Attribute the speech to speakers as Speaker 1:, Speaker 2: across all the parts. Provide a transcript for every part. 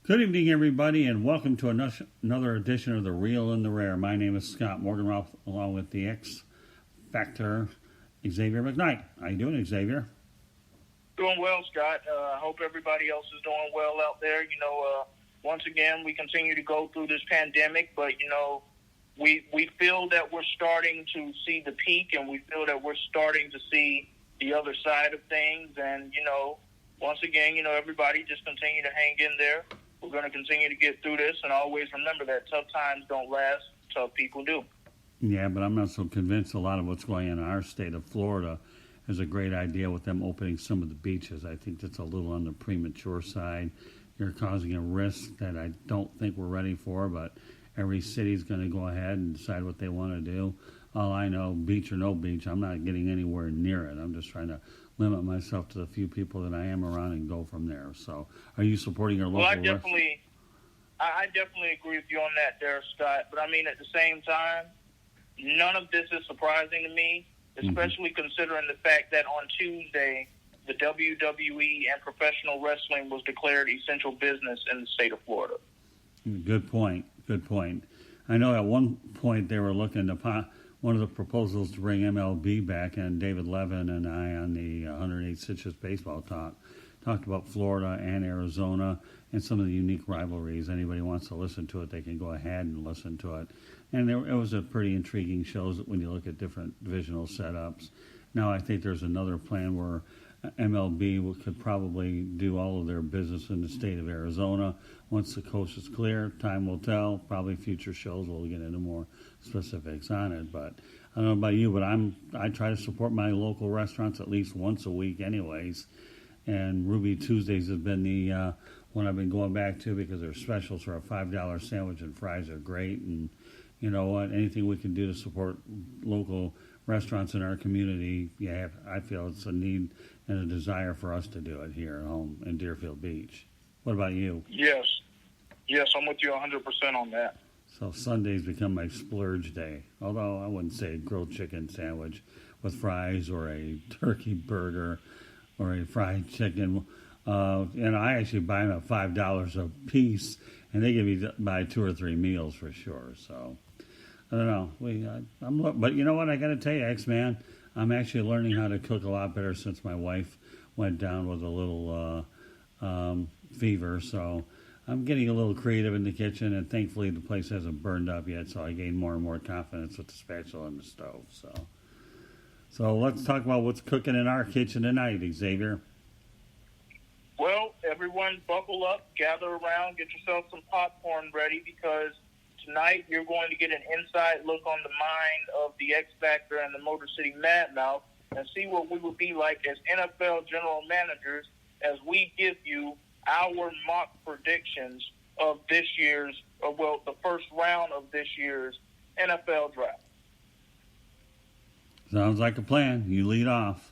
Speaker 1: Good evening, everybody, and welcome to another edition of The Real and the Rare. My name is Scott Morganroth, along with the X Factor, Xavier McKnight. How you doing, Xavier?
Speaker 2: Doing well, Scott. I hope everybody else is doing well out there. Once again, we continue to go through this pandemic, but, we feel that we're starting to see the peak, and we feel that we're starting to see the other side of things. And, once again, everybody just continue to hang in there. We're going to continue to get through this, and always remember that tough times don't last, tough people do.
Speaker 1: Yeah, but I'm not so convinced a lot of what's going on in our state of Florida is a great idea with them opening some of the beaches. I think that's a little on the premature side. You're causing a risk that I don't think we're ready for, but every city's going to go ahead and decide what they want to do. All I know, beach or no beach, I'm not getting anywhere near it. I'm just trying to limit myself to the few people that I am around and go from there. So, are you supporting your local?
Speaker 2: Well, I definitely agree with you on that there, Scott. But I mean, at the same time, none of this is surprising to me, especially considering the fact that on Tuesday, the WWE and professional wrestling was declared essential business in the state of Florida.
Speaker 1: Good point. I know at one point they were looking to one of the proposals to bring MLB back, and David Levin and I on the 108 Citrus Baseball talked about Florida and Arizona and some of the unique rivalries. Anybody wants to listen to it, they can go ahead and listen to it. And it was a pretty intriguing show when you look at different divisional setups. Now I think there's another plan where MLB could probably do all of their business in the state of Arizona. Once the coast is clear, time will tell. Probably future shows will get into more specifics on it. But I don't know about you, but I try to support my local restaurants at least once a week anyways. And Ruby Tuesdays has been the one I've been going back to because their specials for a $5 sandwich and fries are great. And you know what? Anything we can do to support local restaurants in our community, yeah, I feel it's a need and a desire for us to do it here at home in Deerfield Beach. What about you?
Speaker 2: Yes, I'm with you 100% on that.
Speaker 1: So Sundays become my splurge day, although I wouldn't say a grilled chicken sandwich with fries or a turkey burger or a fried chicken. And I actually buy them at $5 a piece, and they give me to buy 2 or 3 meals for sure. So I don't know. But you know what? I got to tell you, X-Man, I'm actually learning how to cook a lot better since my wife went down with a little fever. So I'm getting a little creative in the kitchen, and thankfully the place hasn't burned up yet, so I gain more and more confidence with the spatula and the stove. So let's talk about what's cooking in our kitchen tonight, Xavier.
Speaker 2: Well, everyone buckle up, gather around, get yourself some popcorn ready, because tonight you're going to get an inside look on the mind of the X Factor and the Motor City Madmouth and see what we would be like as NFL general managers as we give you our mock predictions of this year's, the first round of this year's NFL draft.
Speaker 1: Sounds like a plan. You lead off.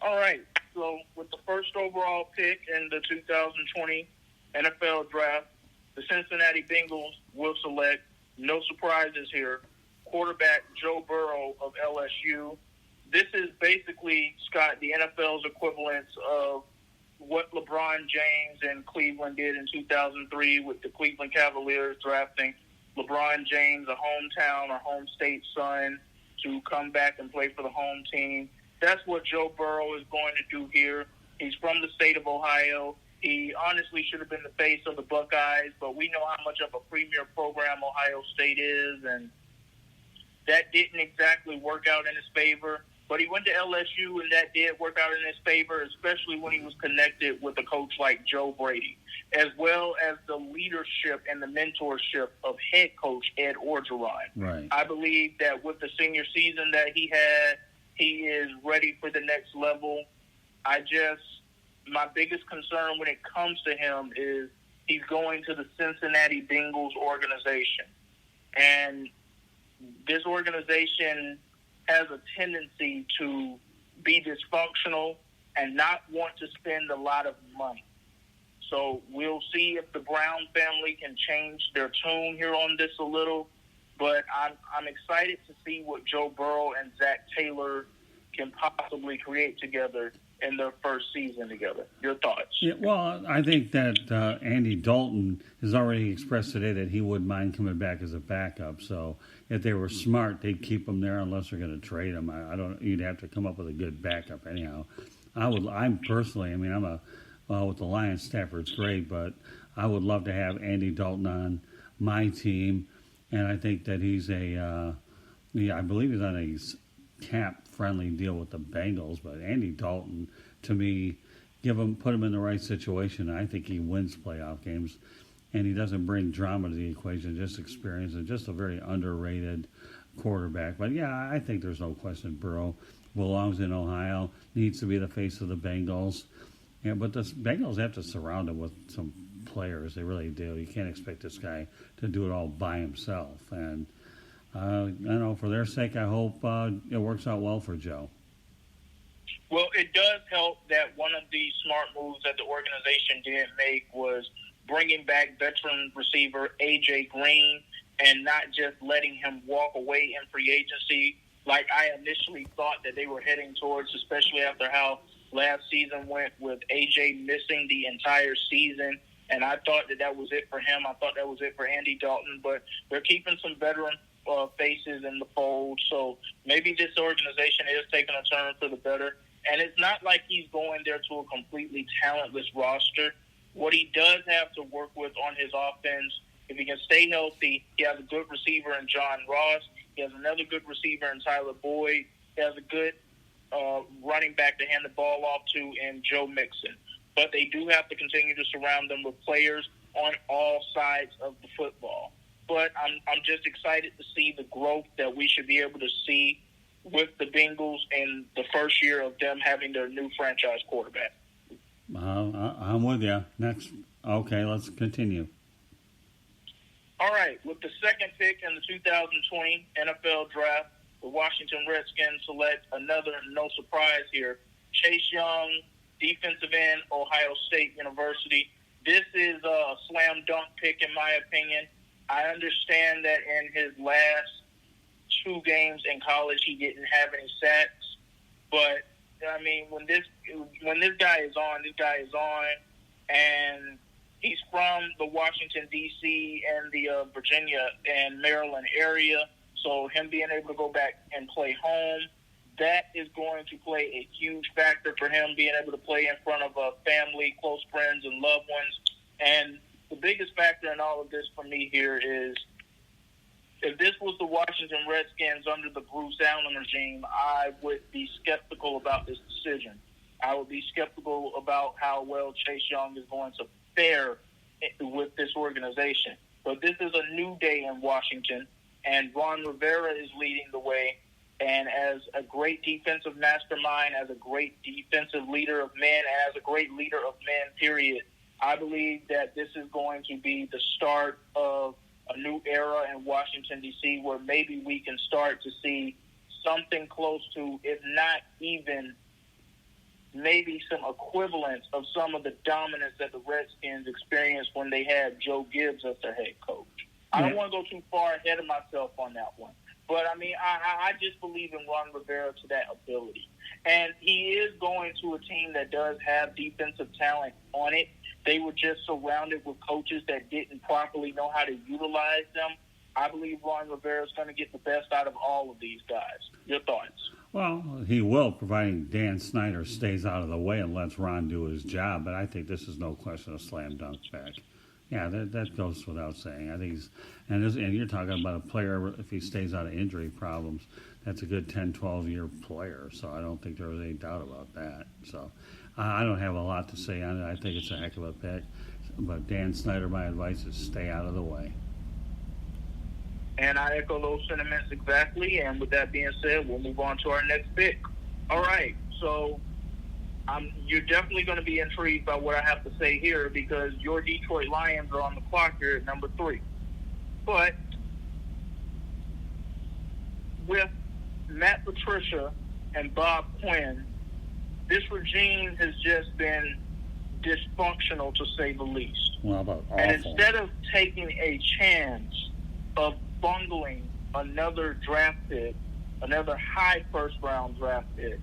Speaker 2: All right. So with the first overall pick in the 2020 NFL draft, the Cincinnati Bengals will select, no surprises here, quarterback Joe Burrow of LSU. This is basically, Scott, the NFL's equivalent of what LeBron James and Cleveland did in 2003 with the Cleveland Cavaliers drafting LeBron James, a hometown or home state son, to come back and play for the home team. That's what Joe Burrow is going to do here. He's from the state of Ohio. He honestly should have been the face of the Buckeyes, but we know how much of a premier program Ohio State is, and that didn't exactly work out in his favor. But he went to LSU, and that did work out in his favor, especially when he was connected with a coach like Joe Brady, as well as the leadership and the mentorship of head coach Ed Orgeron.
Speaker 1: Right.
Speaker 2: I believe that with the senior season that he had, he is ready for the next level. My biggest concern when it comes to him is he's going to the Cincinnati Bengals organization. And this organization has a tendency to be dysfunctional and not want to spend a lot of money. So we'll see if the Brown family can change their tune here on this a little. But I'm excited to see what Joe Burrow and Zach Taylor can possibly create together in their first season together. Your thoughts?
Speaker 1: Yeah, well, I think that Andy Dalton has already expressed today that he wouldn't mind coming back as a backup. So if they were smart, they'd keep him there unless they're going to trade him. I don't. You'd have to come up with a good backup anyhow. I'm personally. I mean, with the Lions, Stafford's great, but I would love to have Andy Dalton on my team, and I think that he's I believe he's on a cap-friendly deal with the Bengals. But Andy Dalton, to me, put him in the right situation. I think he wins playoff games, and he doesn't bring drama to the equation, just experience, and just a very underrated quarterback. But yeah, I think there's no question Burrow belongs in Ohio, needs to be the face of the Bengals. Yeah, but the Bengals have to surround him with some players. They really do. You can't expect this guy to do it all by himself. And I know for their sake, I hope it works out well for Joe.
Speaker 2: Well, it does help that one of the smart moves that the organization did make was bringing back veteran receiver A.J. Green and not just letting him walk away in free agency like I initially thought that they were heading towards, especially after how last season went with A.J. missing the entire season. And I thought that was it for him. I thought that was it for Andy Dalton. But they're keeping some veteran faces in the fold. So maybe this organization is taking a turn for the better. And it's not like he's going there to a completely talentless roster. What he does have to work with on his offense, if he can stay healthy, he has a good receiver in John Ross. He has another good receiver in Tyler Boyd. He has a good running back to hand the ball off to in Joe Mixon. But they do have to continue to surround them with players on all sides of the football. But I'm just excited to see the growth that we should be able to see with the Bengals in the first year of them having their new franchise quarterback.
Speaker 1: I'm with you. Next. Okay, let's continue.
Speaker 2: All right. With the second pick in the 2020 NFL Draft, the Washington Redskins select another, no surprise here, Chase Young, defensive end, Ohio State University. This is a slam dunk pick, in my opinion. I understand that in his last 2 games in college, he didn't have any sacks. But, I mean, when this guy is on, this guy is on. And he's from the Washington, D.C. and the Virginia and Maryland area. So him being able to go back and play home, that is going to play a huge factor for him, being able to play in front of family, close friends, and loved ones. And the biggest factor in all of this for me here is if this was the Washington Redskins under the Bruce Allen regime, I would be skeptical about this decision. I would be skeptical about how well Chase Young is going to fare with this organization. But this is a new day in Washington, and Ron Rivera is leading the way. And as a great defensive mastermind, as a great defensive leader of men, and as a great leader of men, period, I believe that this is going to be the start of a new era in Washington, D.C., where maybe we can start to see something close to, if not even maybe some equivalence of some of the dominance that the Redskins experienced when they had Joe Gibbs as their head coach. I don't want to go too far ahead of myself on that one. But, I mean, I just believe in Ron Rivera to that ability. And he is going to a team that does have defensive talent on it. They were just surrounded with coaches that didn't properly know how to utilize them. I believe Ron Rivera is going to get the best out of all of these guys. Your thoughts?
Speaker 1: Well, he will, providing Dan Snyder stays out of the way and lets Ron do his job. But I think this is no question a slam dunk back. Yeah, that goes without saying. I think and you're talking about a player, if he stays out of injury problems, that's a good 10, 12-year player. So I don't think there was any doubt about that. So I don't have a lot to say on it. I think it's a heck of a pick. But Dan Snyder, my advice is stay out of the way.
Speaker 2: And I echo those sentiments exactly. And with that being said, we'll move on to our next pick. All right, so you're definitely going to be intrigued by what I have to say here because your Detroit Lions are on the clock here at number 3. But with Matt Patricia and Bob Quinn, this regime has just been dysfunctional, to say the least.
Speaker 1: Well, about awful.
Speaker 2: And instead of taking a chance of bungling another draft pick, another high first-round draft pick,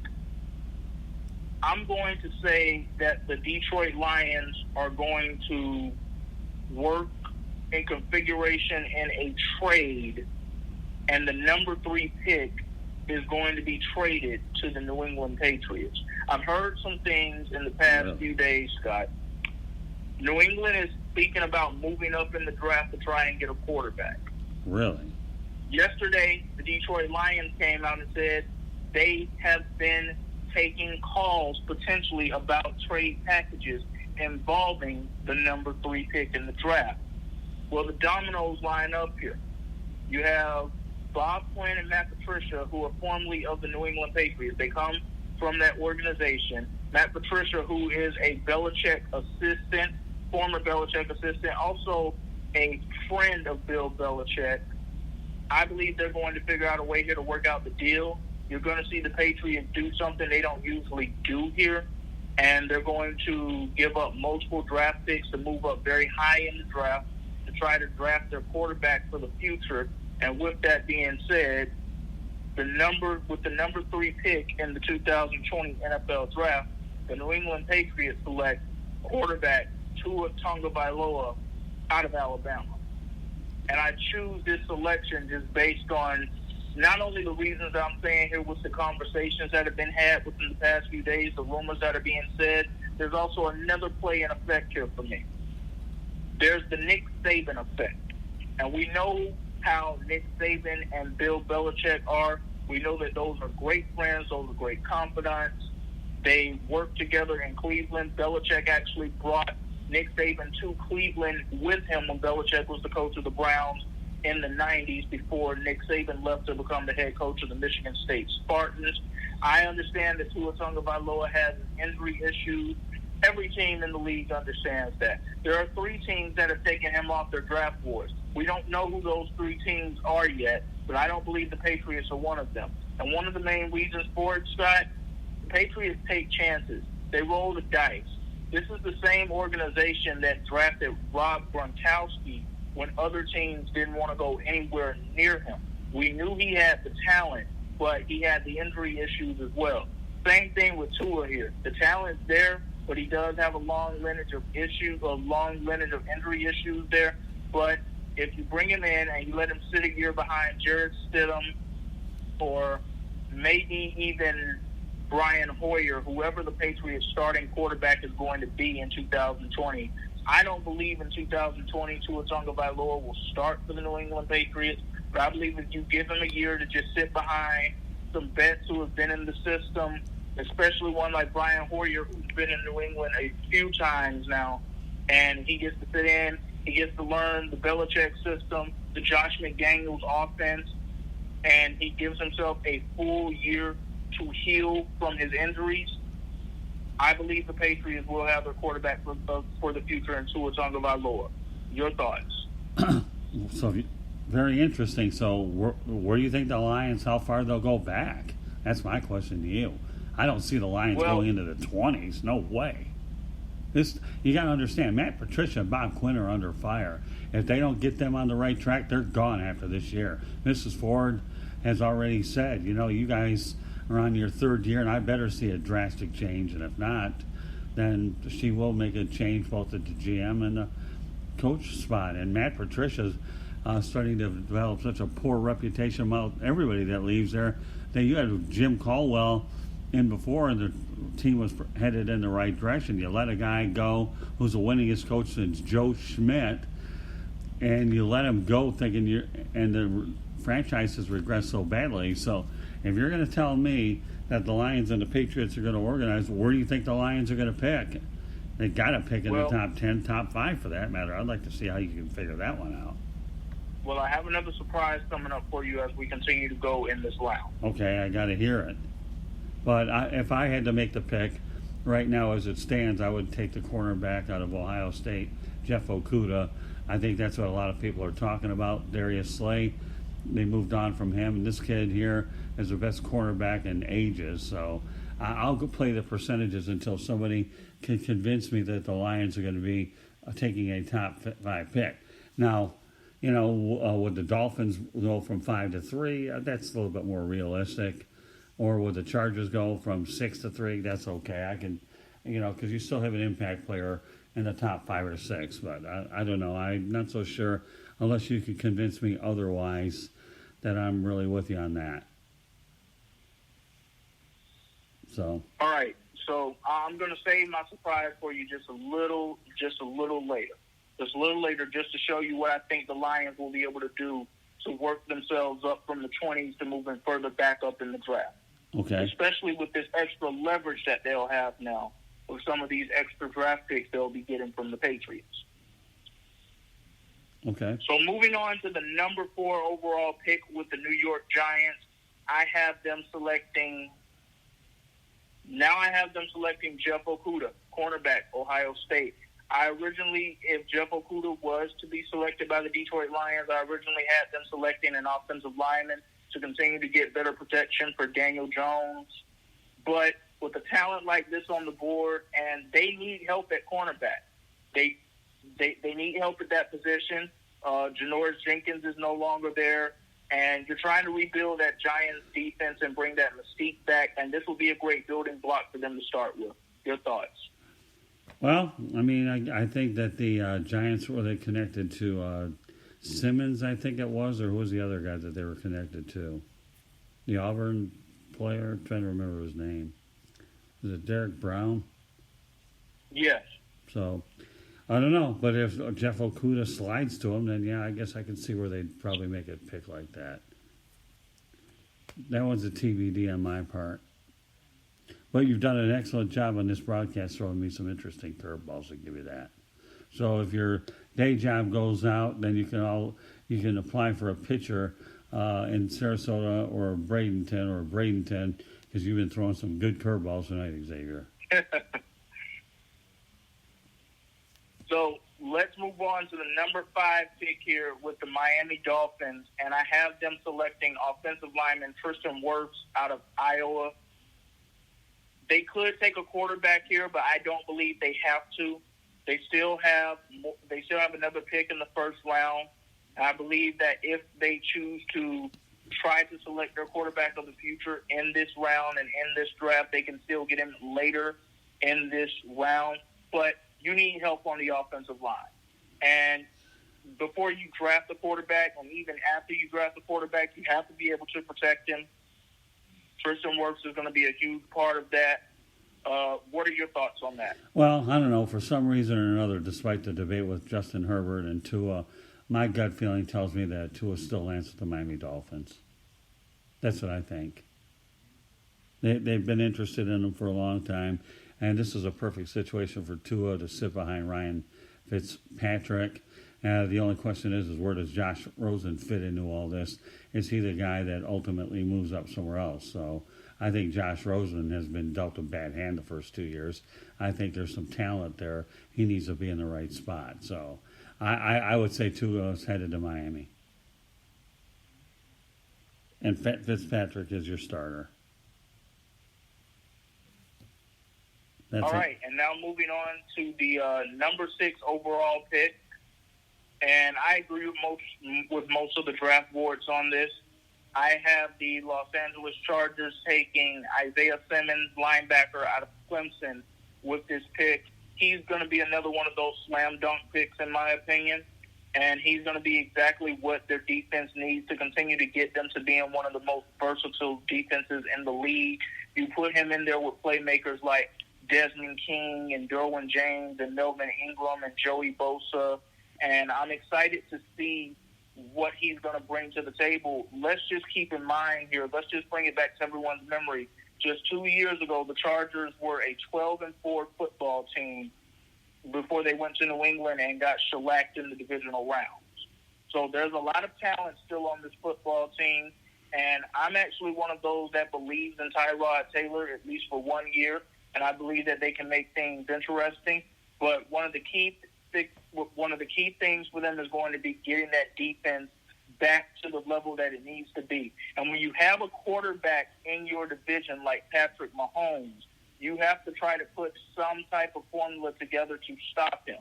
Speaker 2: I'm going to say that the Detroit Lions are going to work in configuration in a trade, and the number 3 pick is going to be traded to the New England Patriots. I've heard some things in the past few days, Scott. New England is speaking about moving up in the draft to try and get a quarterback.
Speaker 1: Really?
Speaker 2: Yesterday, the Detroit Lions came out and said they have been taking calls potentially about trade packages involving the number 3 pick in the draft. Well, the dominoes line up here. You have Bob Quinn and Matt Patricia, who are formerly of the New England Patriots. They come from that organization. Matt Patricia, who is a Belichick assistant, former Belichick assistant, also a friend of Bill Belichick. I believe they're going to figure out a way here to work out the deal. You're going to see the Patriots do something they don't usually do here, and they're going to give up multiple draft picks to move up very high in the draft to try to draft their quarterback for the future. And with that being said, the number 3 pick in the 2020 NFL Draft, the New England Patriots select quarterback Tua Tagovailoa out of Alabama. And I choose this selection just based on not only the reasons that I'm saying here with the conversations that have been had within the past few days, the rumors that are being said, there's also another play in effect here for me. There's the Nick Saban effect. And we know how Nick Saban and Bill Belichick are. We know that those are great friends, those are great confidants. They worked together in Cleveland. Belichick actually brought Nick Saban to Cleveland with him when Belichick was the coach of the Browns in the 90s before Nick Saban left to become the head coach of the Michigan State Spartans. I understand that Tua Tagovailoa has injury issues. Every team in the league understands that. There are 3 teams that have taken him off their draft boards. We don't know who those 3 teams are yet, but I don't believe the Patriots are one of them. And one of the main reasons for it, Scott, the Patriots take chances. They roll the dice. This is the same organization that drafted Rob Gronkowski when other teams didn't want to go anywhere near him. We knew he had the talent, but he had the injury issues as well. Same thing with Tua here. The talent's there, but he does have a long lineage of injury issues there. But if you bring him in and you let him sit a year behind Jarrett Stidham or maybe even Brian Hoyer, whoever the Patriots starting quarterback is going to be in 2020, I don't believe in 2020 Tua Tagovailoa will start for the New England Patriots, but I believe if you give him a year to just sit behind some vets who have been in the system, especially one like Brian Hoyer, who's been in New England a few times now, and he gets to sit in, he gets to learn the Belichick system, the Josh McDaniels offense, and he gives himself a full year to heal from his injuries. I believe the Patriots will have their quarterback for the future in Tua Tagovailoa. Your thoughts?
Speaker 1: So, very interesting. So, where do you think the Lions, how far they'll go back? That's my question to you. I don't see the Lions going into the 20s. No way. You got to understand, Matt Patricia and Bob Quinn are under fire. If they don't get them on the right track, they're gone after this year. Mrs. Ford has already said, you guys are on your 3rd year, and I better see a drastic change. And if not, then she will make a change both at the GM and the coach spot. And Matt Patricia's starting to develop such a poor reputation among everybody that leaves there. You had Jim Caldwell in before, and the team was headed in the right direction. You let a guy go who's the winningest coach since Joe Schmidt, and you let him go thinking and the franchise has regressed so badly. So if you're going to tell me that the Lions and the Patriots are going to organize, where do you think the Lions are going to pick? They got to pick in the top 10, top 5 for that matter. I'd like to see how you can figure that one out.
Speaker 2: Well, I have another surprise coming up for you as we continue to go in this round.
Speaker 1: Okay, I got to hear it. But if I had to make the pick right now as it stands, I would take the cornerback out of Ohio State, Jeff Okudah. I think that's what a lot of people are talking about. Darius Slay, they moved on from him. And this kid here is the best cornerback in ages. So I'll go play the percentages until somebody can convince me that the Lions are going to be taking a top 5 pick. Now, would the Dolphins go from 5 to 3? That's a little bit more realistic. or would the Chargers go from 6-3? That's okay. I can, because you still have an impact player in the top 5 or 6. But I don't know. I'm not so sure unless you can convince me otherwise that I'm really with you on that. So.
Speaker 2: All right. So I'm going to save my surprise for you just a little later. Just a little later, just to show you what I think the Lions will be able to do to work themselves up from the 20s to moving further back up in the draft.
Speaker 1: Okay.
Speaker 2: Especially with this extra leverage that they'll have now with some of these extra draft picks they'll be getting from the Patriots.
Speaker 1: Okay.
Speaker 2: So moving on to the number 4 overall pick with the New York Giants, I have them selecting Jeff Okudah, cornerback, Ohio State. If Jeff Okudah was to be selected by the Detroit Lions, I originally had them selecting an offensive lineman to continue to get better protection for Daniel Jones. But with a talent like this on the board, and they need help at cornerback. They need help at that position. Janoris Jenkins is no longer there. And you're trying to rebuild that Giants defense and bring that mystique back, and this will be a great building block for them to start with. Your thoughts?
Speaker 1: Well, I mean, I think that the Giants, were they connected to Simmons, I think it was, or who was the other guy that they were connected to? The Auburn player? I'm trying to remember his name. Was it Derek Brown?
Speaker 2: Yes.
Speaker 1: So, I don't know. But if Jeff Okudah slides to him, then, yeah, I guess I can see where they'd probably make a pick like that. That one's a TBD on my part. But you've done an excellent job on this broadcast throwing me some interesting curveballs, to give you that. So if your day job goes out, then you can apply for a pitcher in Sarasota or Bradenton, because you've been throwing some good curveballs tonight, Xavier.
Speaker 2: So let's move on to the number 5 pick here with the Miami Dolphins, and I have them selecting offensive lineman Tristan Wirfs out of Iowa. They could take a quarterback here, but I don't believe they have to. They still have another pick in the first round. I believe that if they choose to try to select their quarterback of the future in this round and in this draft, they can still get him later in this round. But you need help on the offensive line. And before you draft the quarterback, and even after you draft the quarterback, you have to be able to protect him. Tristan Wirfs is going to be a huge part of that. What are your thoughts on that?
Speaker 1: Well, I don't know. For some reason or another, despite the debate with Justin Herbert and Tua, my gut feeling tells me that Tua still lands with the Miami Dolphins. That's what I think. They've been interested in him for a long time, and this is a perfect situation for Tua to sit behind Ryan Fitzpatrick. The only question is where does Josh Rosen fit into all this? Is he the guy that ultimately moves up somewhere else? So I think Josh Rosen has been dealt a bad hand the first 2 years. I think there's some talent there. He needs to be in the right spot. So I would say Tua is headed to Miami. And Fitzpatrick is your starter. That's
Speaker 2: all right, and now moving on to the number 6 overall pick. And I agree with most of the draft boards on this. I have the Los Angeles Chargers taking Isaiah Simmons, linebacker out of Clemson, with this pick. He's going to be another one of those slam dunk picks, in my opinion. And he's going to be exactly what their defense needs to continue to get them to being one of the most versatile defenses in the league. You put him in there with playmakers like Desmond King and Derwin James and Melvin Ingram and Joey Bosa. And I'm excited to see what he's going to bring to the table. Let's just keep in mind here, let's just bring it back to everyone's memory. Just 2 years ago, the Chargers were a 12-4 football team before they went to New England and got shellacked in the divisional rounds. So there's a lot of talent still on this football team, and I'm actually one of those that believes in Tyrod Taylor, at least for 1 year, and I believe that they can make things interesting. But one of the key things for them is going to be getting that defense back to the level that it needs to be. And when you have a quarterback in your division like Patrick Mahomes, you have to try to put some type of formula together to stop him.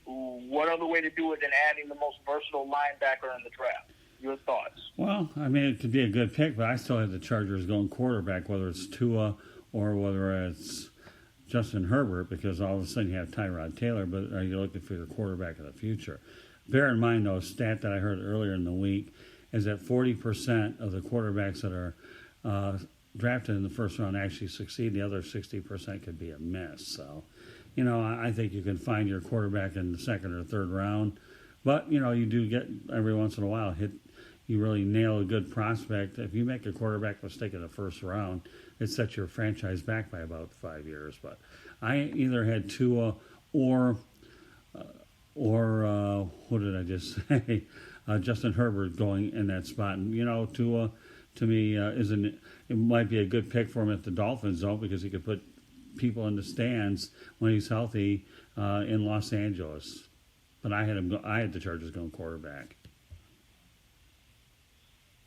Speaker 2: What other way to do it than adding the most versatile linebacker in the draft? Your thoughts?
Speaker 1: Well, I mean, it could be a good pick, but I still have the Chargers going quarterback, whether it's Tua or whether it's Justin Herbert, because all of a sudden you have Tyrod Taylor, but are you looking for your quarterback of the future? Bear in mind, though, a stat that I heard earlier in the week is that 40% of the quarterbacks that are drafted in the first round actually succeed. The other 60% could be a miss. So, I think you can find your quarterback in the second or third round. But, you do get every once in a while you really nail a good prospect. If you make a quarterback mistake in the first round, it sets your franchise back by about 5 years. But I either had Tua or what did I just say? Justin Herbert going in that spot. And, Tua, to me, it might be a good pick for him if the Dolphins don't, because he could put people in the stands when he's healthy in Los Angeles. But I had the Chargers going quarterback.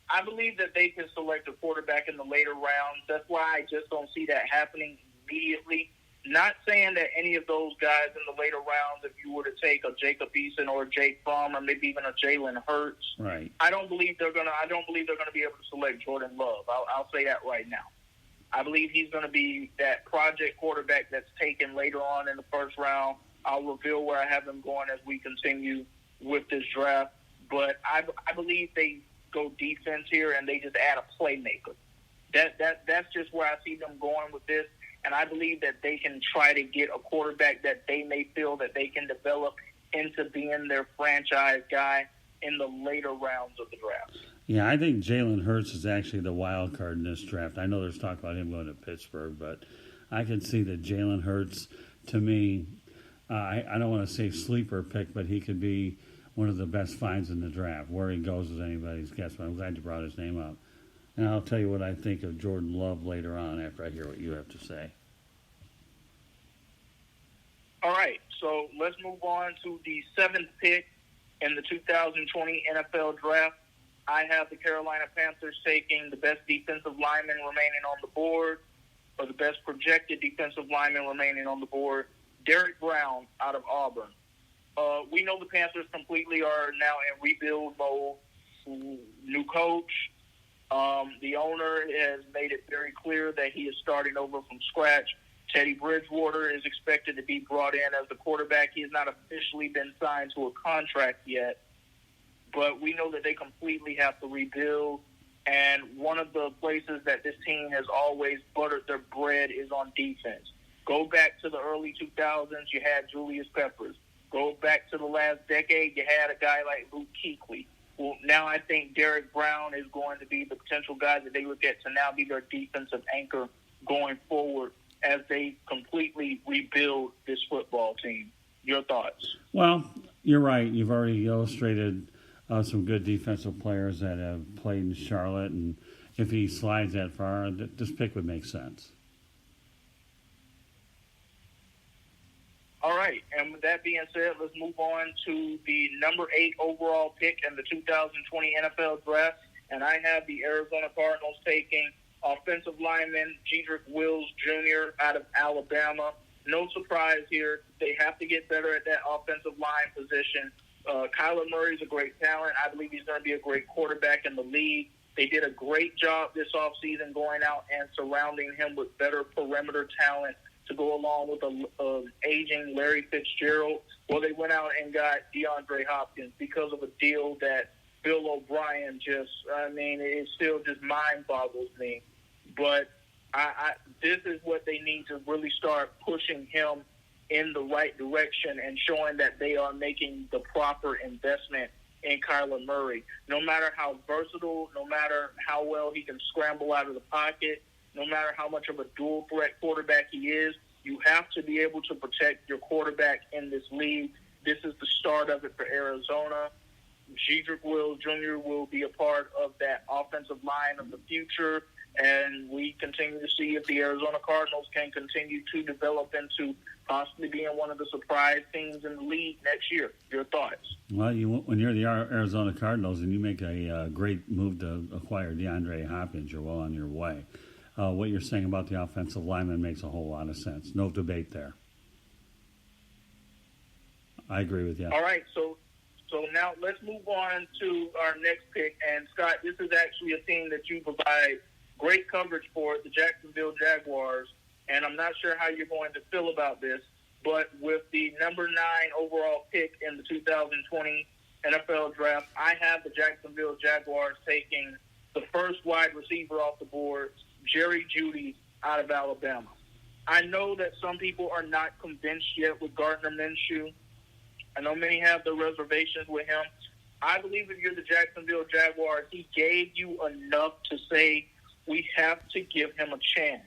Speaker 2: I believe that they can select a quarterback in the later rounds. That's why I just don't see that happening immediately. Not saying that any of those guys in the later rounds, if you were to take a Jacob Eason or a Jake Fromm or maybe even a Jalen Hurts,
Speaker 1: right?
Speaker 2: I don't believe they're gonna be able to select Jordan Love. I'll say that right now. I believe he's going to be that project quarterback that's taken later on in the first round. I'll reveal where I have him going as we continue with this draft. But I believe they go defense here and they just add a playmaker. That's just where I see them going with this. And I believe that they can try to get a quarterback that they may feel that they can develop into being their franchise guy in the later rounds of the draft.
Speaker 1: Yeah, I think Jalen Hurts is actually the wild card in this draft. I know there's talk about him going to Pittsburgh, but I can see that Jalen Hurts, to me, I don't want to say sleeper pick, but he could be one of the best finds in the draft. Where he goes is anybody's guess, but I'm glad you brought his name up. And I'll tell you what I think of Jordan Love later on after I hear what you have to say.
Speaker 2: All right, so let's move on to the 7th pick in the 2020 NFL Draft. I have the Carolina Panthers taking the best defensive lineman remaining on the board, or the best projected defensive lineman remaining on the board, Derek Brown out of Auburn. We know the Panthers completely are now in rebuild mode. New coach. The owner has made it very clear that he is starting over from scratch. Teddy Bridgewater is expected to be brought in as the quarterback. He has not officially been signed to a contract yet, but we know that they completely have to rebuild. And one of the places that this team has always buttered their bread is on defense. Go back to the early 2000s, you had Julius Peppers. Go back to the last decade, you had a guy like Luke Kuechly. Well, now I think Derek Brown is going to be the potential guy that they would get to now be their defensive anchor going forward as they completely rebuild this football team. Your thoughts?
Speaker 1: Well, you're right. You've already illustrated some good defensive players that have played in Charlotte, and if he slides that far, this pick would make sense.
Speaker 2: All right, and with that being said, let's move on to the number 8 overall pick in the 2020 NFL Draft, and I have the Arizona Cardinals taking offensive lineman Jedrick Wills Jr. out of Alabama. No surprise here. They have to get better at that offensive line position. Kyler Murray is a great talent. I believe he's going to be a great quarterback in the league. They did a great job this offseason going out and surrounding him with better perimeter talent to go along with an aging Larry Fitzgerald. Well, they went out and got DeAndre Hopkins because of a deal that Bill O'Brien it still just mind boggles me. But this is what they need to really start pushing him in the right direction and showing that they are making the proper investment in Kyler Murray. No matter how versatile, no matter how well he can scramble out of the pocket, no matter how much of a dual-threat quarterback he is, you have to be able to protect your quarterback in this league. This is the start of it for Arizona. Jedrick Wills Jr. will be a part of that offensive line of the future, and we continue to see if the Arizona Cardinals can continue to develop into possibly being one of the surprise teams in the league next year. Your thoughts?
Speaker 1: Well, when you're the Arizona Cardinals and you make a great move to acquire DeAndre Hopkins, you're well on your way. What you're saying about the offensive lineman makes a whole lot of sense. No debate there. I agree with you.
Speaker 2: All right, so So now let's move on to our next pick. And Scott, this is actually a team that you provide great coverage for, the Jacksonville Jaguars. And I'm not sure how you're going to feel about this, but with the number 9 overall pick in the 2020 NFL Draft, I have the Jacksonville Jaguars taking the first wide receiver off the board, Jerry Jeudy out of Alabama. I know that some people are not convinced yet with Gardner Minshew. I know many have their reservations with him. I believe if you're the Jacksonville Jaguars, he gave you enough to say we have to give him a chance.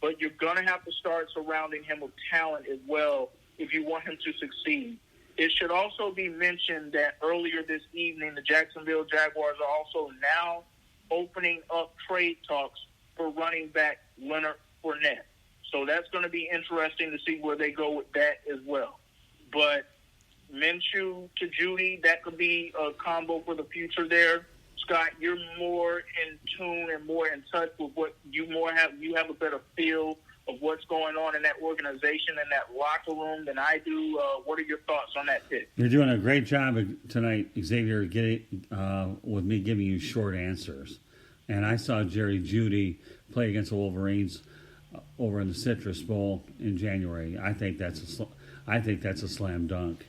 Speaker 2: But you're going to have to start surrounding him with talent as well if you want him to succeed. It should also be mentioned that earlier this evening, the Jacksonville Jaguars are also now opening up trade talks for running back Leonard Fournette. So that's going to be interesting to see where they go with that as well. But Minshew to Jeudy, that could be a combo for the future there. Scott, you're more in tune and more in touch with what you have a better feel of what's going on in that organization and that locker room than I do. What are your thoughts on that pick?
Speaker 1: You're doing a great job tonight, Xavier, with me giving you short answers. And I saw Jerry Jeudy play against the Wolverines over in the Citrus Bowl in January. I think that's a slam dunk.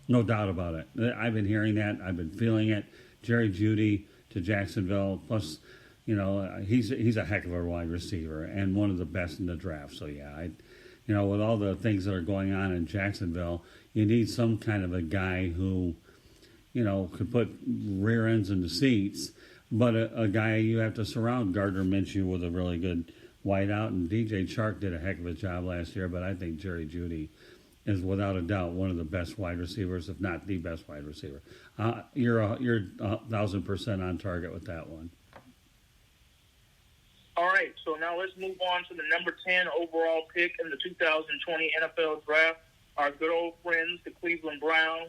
Speaker 1: No doubt about it. I've been hearing that. I've been feeling it. Jerry Jeudy to Jacksonville. Plus, he's a heck of a wide receiver and one of the best in the draft. So yeah, with all the things that are going on in Jacksonville, you need some kind of a guy who, could put rear ends in the seats. But a guy you have to surround Gardner Minshew with a really good wideout, and DJ Chark did a heck of a job last year. But I think Jerry Jeudy is without a doubt one of the best wide receivers, if not the best wide receiver. You're 1,000% on target with that one.
Speaker 2: All right, so now let's move on to the number 10 overall pick in the 2020 NFL Draft. Our good old friends, the Cleveland Browns.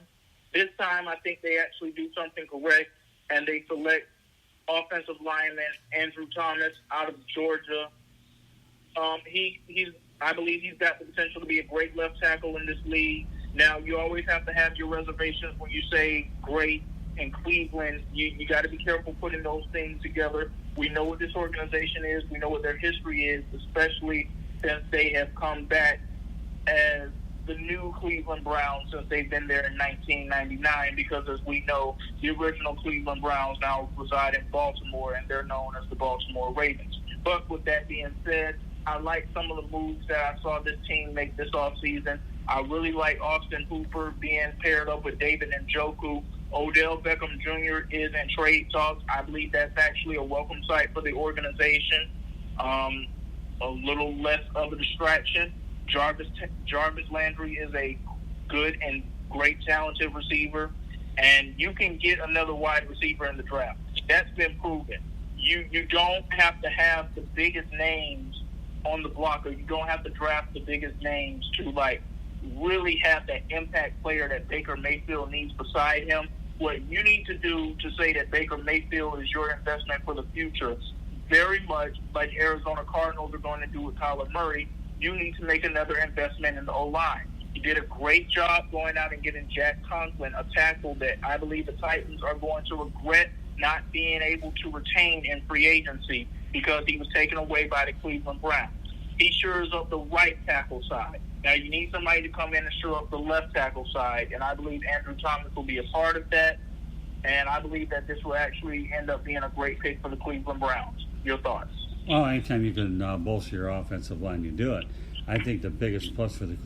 Speaker 2: This time, I think they actually do something correct, and they select offensive lineman Andrew Thomas out of Georgia. I believe he's got the potential to be a great left tackle in this league. Now, you always have to have your reservations when you say great in Cleveland. You got to be careful putting those things together. We know what this organization is. We know what their history is, especially since they have come back as the new Cleveland Browns since they've been there in 1999, because as we know, the original Cleveland Browns now reside in Baltimore, and they're known as the Baltimore Ravens. But with that being said, I like some of the moves that I saw this team make this offseason. I really like Austin Hooper being paired up with David Njoku. Odell Beckham Jr. is in trade talks. I believe that's actually a welcome sight for the organization. A little less of a distraction. Jarvis Landry is a good and great talented receiver, and you can get another wide receiver in the draft. That's been proven. You don't have to have the biggest names on the block, or you don't have to draft the biggest names to really have that impact player that Baker Mayfield needs beside him. What you need to do to say that Baker Mayfield is your investment for the future, very much like Arizona Cardinals are going to do with Kyler Murray, you need to make another investment in the O-line. You did a great job going out and getting Jack Conklin, a tackle that I believe the Titans are going to regret not being able to retain in free agency because he was taken away by the Cleveland Browns. He shores up the right tackle side. Now, you need somebody to come in and shore up the left tackle side, and I believe Andrew Thomas will be a part of that, and I believe that this will actually end up being a great pick for the Cleveland Browns. Your thoughts?
Speaker 1: Well, anytime you can bolster your offensive line, you do it. I think the biggest plus for the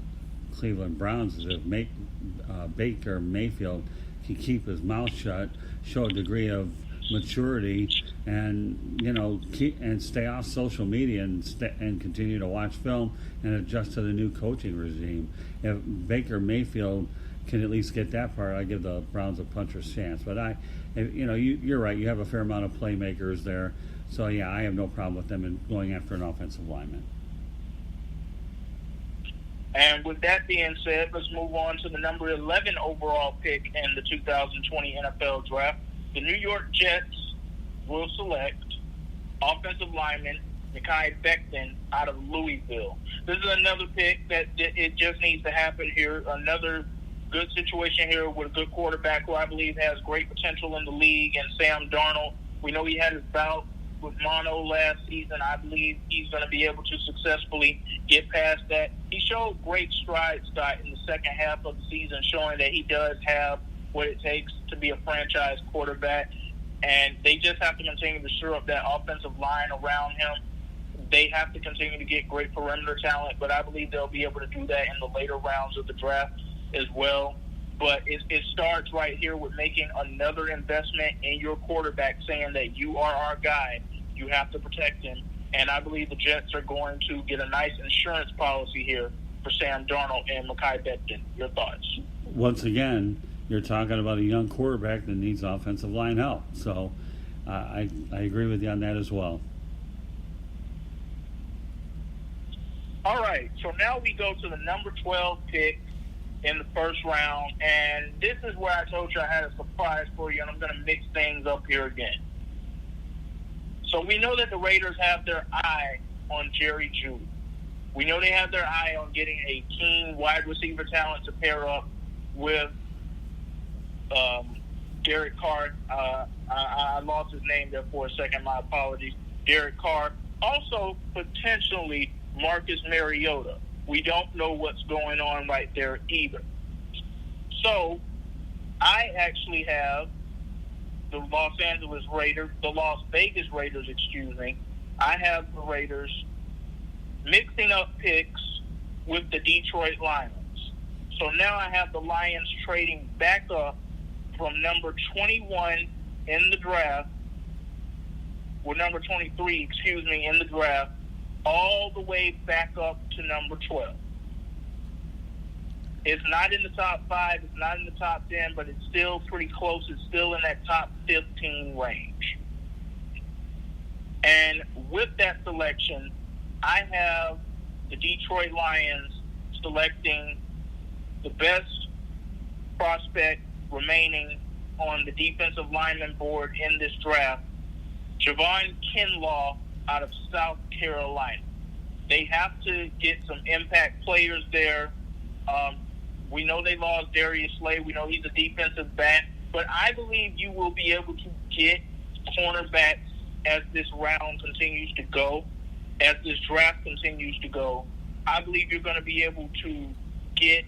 Speaker 1: Cleveland Browns is if Baker Mayfield can keep his mouth shut, show a degree of maturity, and and stay off social media and continue to watch film and adjust to the new coaching regime. If Baker Mayfield can at least get that part, I give the Browns a puncher's chance. But you're right. You have a fair amount of playmakers there, so yeah, I have no problem with them in going after an offensive lineman.
Speaker 2: And with that being said, let's move on to the number 11 overall pick in the 2020 NFL Draft. The New York Jets will select offensive lineman Mekhi Becton out of Louisville. This is another pick that it just needs to happen here. Another good situation here with a good quarterback who I believe has great potential in the league, and Sam Darnold. We know he had his bout with mono last season. I believe he's going to be able to successfully get past that. He showed great strides, Scott, in the second half of the season, showing that he does have what it takes to be a franchise quarterback. And they just have to continue to shore up that offensive line around him. They have to continue to get great perimeter talent, but I believe they'll be able to do that in the later rounds of the draft as well. But it starts right here with making another investment in your quarterback, saying that you are our guy. You have to protect him. And I believe the Jets are going to get a nice insurance policy here for Sam Darnold and Mekhi Becton. Your thoughts?
Speaker 1: Once again, you're talking about a young quarterback that needs offensive line help. So I agree with you on that as well.
Speaker 2: All right, so now we go to the number 12 pick in the first round, and this is where I told you I had a surprise for you, and I'm going to mix things up here again. So we know that the Raiders have their eye on Jerry Jeudy. We know they have their eye on getting a keen wide receiver talent to pair up with Derek Carr. I lost his name there for a second. My apologies. Derek Carr. Also, potentially Marcus Mariota. We don't know what's going on right there either. So, I actually have the Las Vegas Raiders, I have the Raiders mixing up picks with the Detroit Lions. So now I have the Lions trading back up from number 21 in the draft, or number 23, in the draft, all the way back up to number 12. It's not in the top 5, it's not in the top 10, but it's still pretty close. It's still in that top 15 range. And with that selection, I have the Detroit Lions selecting the best prospect remaining on the defensive lineman board in this draft, Javon Kinlaw out of South Carolina. They have to get some impact players there. We know they lost Darius Slay. We know he's a defensive back. But I believe you will be able to get cornerbacks as this round continues to go, as this draft continues to go. I believe you're going to be able to get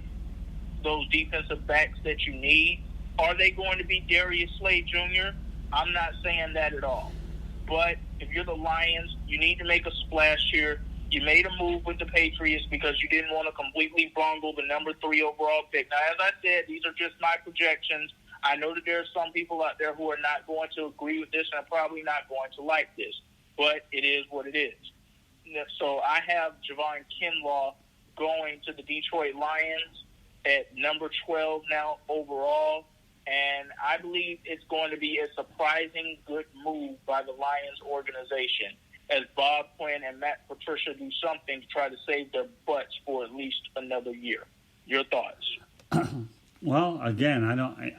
Speaker 2: those defensive backs that you need. Are they going to be Darius Slay Jr.? I'm not saying that at all. But if you're the Lions, you need to make a splash here. You made a move with the Patriots because you didn't want to completely bungle the number 3 overall pick. Now, as I said, these are just my projections. I know that there are some people out there who are not going to agree with this and are probably not going to like this. But it is what it is. So I have Javon Kinlaw going to the Detroit Lions at number 12 now overall. And I believe it's going to be a surprising good move by the Lions organization as Bob Quinn and Matt Patricia do something to try to save their butts for at least another year. Your thoughts?
Speaker 1: Well, again,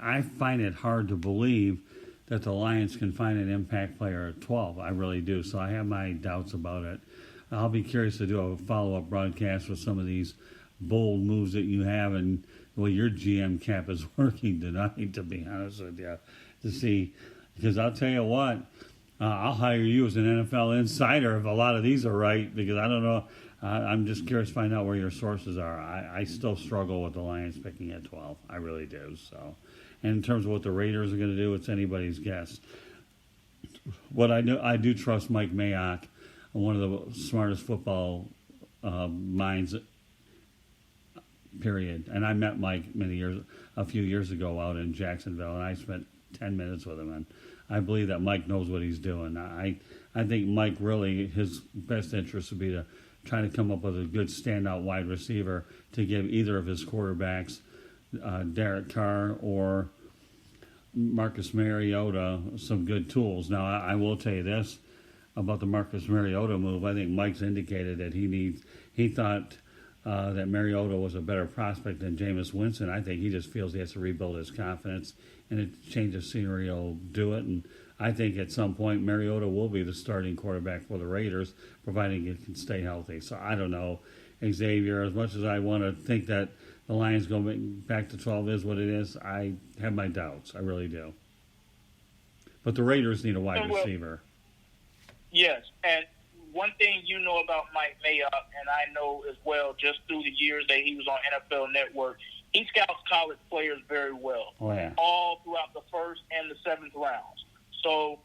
Speaker 1: I find it hard to believe that the Lions can find an impact player at 12. I really do. So I have my doubts about it. I'll be curious to do a follow-up broadcast with some of these bold moves that you have and the way your GM cap is working tonight, to be honest with you, to see. Because I'll tell you what, I'll hire you as an NFL insider if a lot of these are right, because I don't know. I'm just curious to find out where your sources are. I still struggle with the Lions picking at 12. I really do. So, and in terms of what the Raiders are going to do, it's anybody's guess. What I do trust Mike Mayock, one of the smartest football minds, period. And I met Mike a few years ago out in Jacksonville, and I spent 10 minutes with him, and I believe that Mike knows what he's doing. I think Mike really, his best interest would be to try to come up with a good standout wide receiver to give either of his quarterbacks, Derek Carr or Marcus Mariota, some good tools. Now, I will tell you this about the Marcus Mariota move. I think Mike's indicated that he thought that Mariota was a better prospect than Jameis Winston. I think he just feels he has to rebuild his confidence, and a change of scenery will do it. And I think at some point Mariota will be the starting quarterback for the Raiders, providing he can stay healthy. So I don't know, Xavier, as much as I want to think that the Lions go back to 12 is what it is, I have my doubts. I really do. But the Raiders need a wide receiver.
Speaker 2: Yes, and one thing you know about Mike Mayock, and I know as well, just through the years that he was on NFL Network, he scouts college players very well.
Speaker 1: Oh, yeah.
Speaker 2: All throughout the first and the seventh rounds. So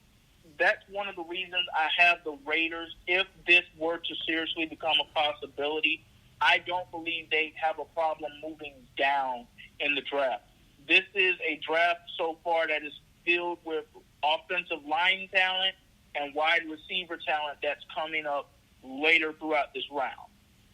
Speaker 2: that's one of the reasons I have the Raiders. If this were to seriously become a possibility, I don't believe they have a problem moving down in the draft. This is a draft so far that is filled with offensive line talent and wide receiver talent that's coming up later throughout this round.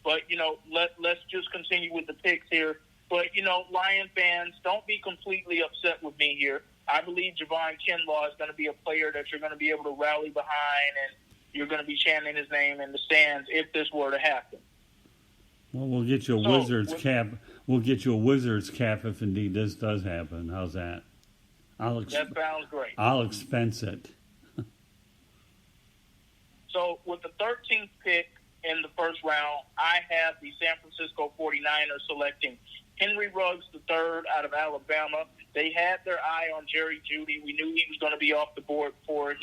Speaker 2: But, let's just continue with the picks here. But, Lion fans, don't be completely upset with me here. I believe Javon Kinlaw is going to be a player that you're going to be able to rally behind, and you're going to be chanting his name in the stands if this were to happen.
Speaker 1: Well, we'll get you a Wizards cap. We'll get you a Wizards cap if indeed this does happen. How's that?
Speaker 2: That sounds great.
Speaker 1: I'll expense it.
Speaker 2: So with the 13th pick in the first round, I have the San Francisco 49ers selecting Henry Ruggs III out of Alabama. They had their eye on Jerry Jeudy. We knew he was going to be off the board before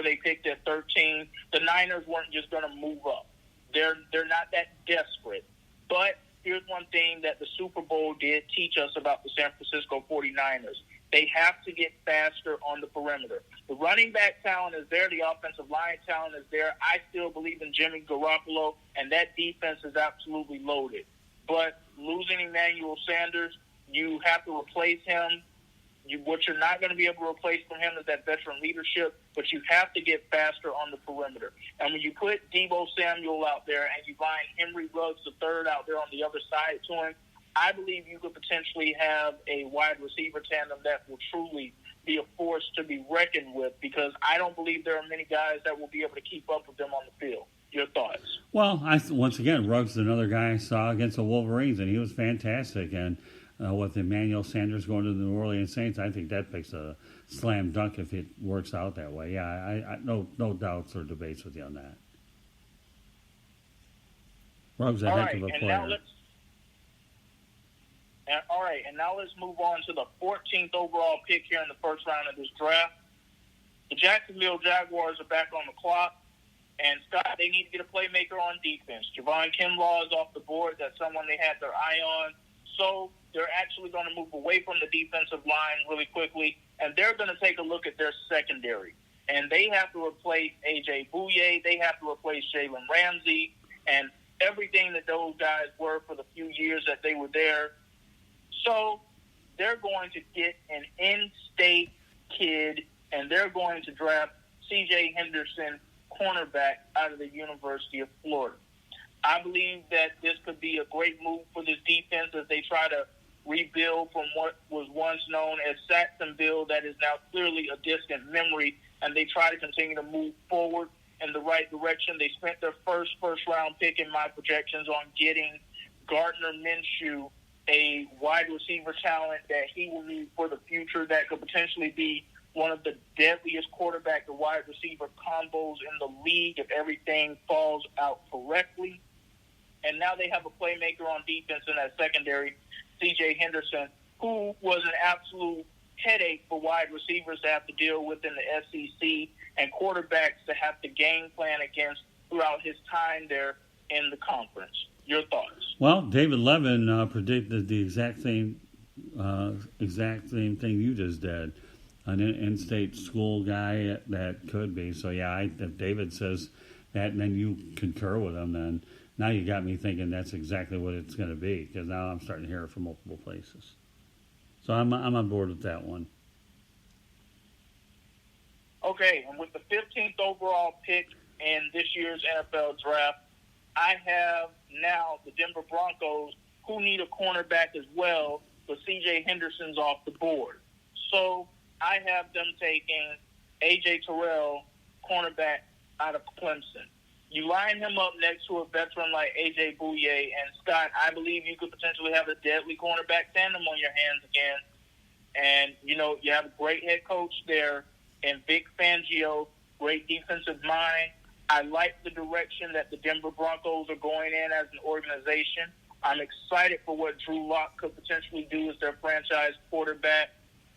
Speaker 2: they picked at 13. The Niners weren't just going to move up. They're not that desperate. But here's one thing that the Super Bowl did teach us about the San Francisco 49ers. They have to get faster on the perimeter. The running back talent is there. The offensive line talent is there. I still believe in Jimmy Garoppolo, and that defense is absolutely loaded. But losing Emmanuel Sanders, you have to replace him. What you're not going to be able to replace from him is that veteran leadership, but you have to get faster on the perimeter. And when you put Deebo Samuel out there and you line Henry Ruggs III out there on the other side to him, I believe you could potentially have a wide receiver tandem that will truly be a force to be reckoned with, because I don't believe there are many guys that will be able to keep up with them on the field. Your thoughts?
Speaker 1: Well, once again, Ruggs is another guy I saw against the Wolverines, and he was fantastic. And with Emmanuel Sanders going to the New Orleans Saints, I think that picks a slam dunk if it works out that way. Yeah, I no doubts or debates with you on that. Ruggs a heck of a player.
Speaker 2: Now let's move on to the 14th overall pick here in the first round of this draft. The Jacksonville Jaguars are back on the clock. And, Scott, they need to get a playmaker on defense. Javon Kinlaw is off the board. That's someone they had their eye on. So they're actually going to move away from the defensive line really quickly, and they're going to take a look at their secondary. And they have to replace A.J. Bouye. They have to replace Jalen Ramsey and everything that those guys were for the few years that they were there. So they're going to get an in-state kid, and they're going to draft C.J. Henderson, cornerback out of the University of Florida. I believe that this could be a great move for this defense as they try to rebuild from what was once known as Saxonville, that is now clearly a distant memory, and they try to continue to move forward in the right direction. They spent their first-round pick in my projections on getting Gardner Minshew, a wide receiver talent that he will need for the future that could potentially be one of the deadliest quarterback to wide receiver combos in the league if everything falls out correctly. And now they have a playmaker on defense in that secondary, C.J. Henderson, who was an absolute headache for wide receivers to have to deal with in the SEC and quarterbacks to have to game plan against throughout his time there in the conference. Your thoughts?
Speaker 1: Well, David Levin predicted the exact same thing you just did. An in-state school guy that could be. So, yeah, if David says that and then you concur with him, then now you got me thinking that's exactly what it's going to be, because now I'm starting to hear it from multiple places. So I'm on board with that one.
Speaker 2: Okay, and with the 15th overall pick in this year's NFL draft, I have now the Denver Broncos, who need a cornerback as well, but C.J. Henderson's off the board. So I have them taking A.J. Terrell, cornerback out of Clemson. You line him up next to a veteran like A.J. Bouye, and Scott, I believe you could potentially have a deadly cornerback tandem on your hands again. And, you have a great head coach there in Vic Fangio, great defensive mind. I like the direction that the Denver Broncos are going in as an organization. I'm excited for what Drew Lock could potentially do as their franchise quarterback.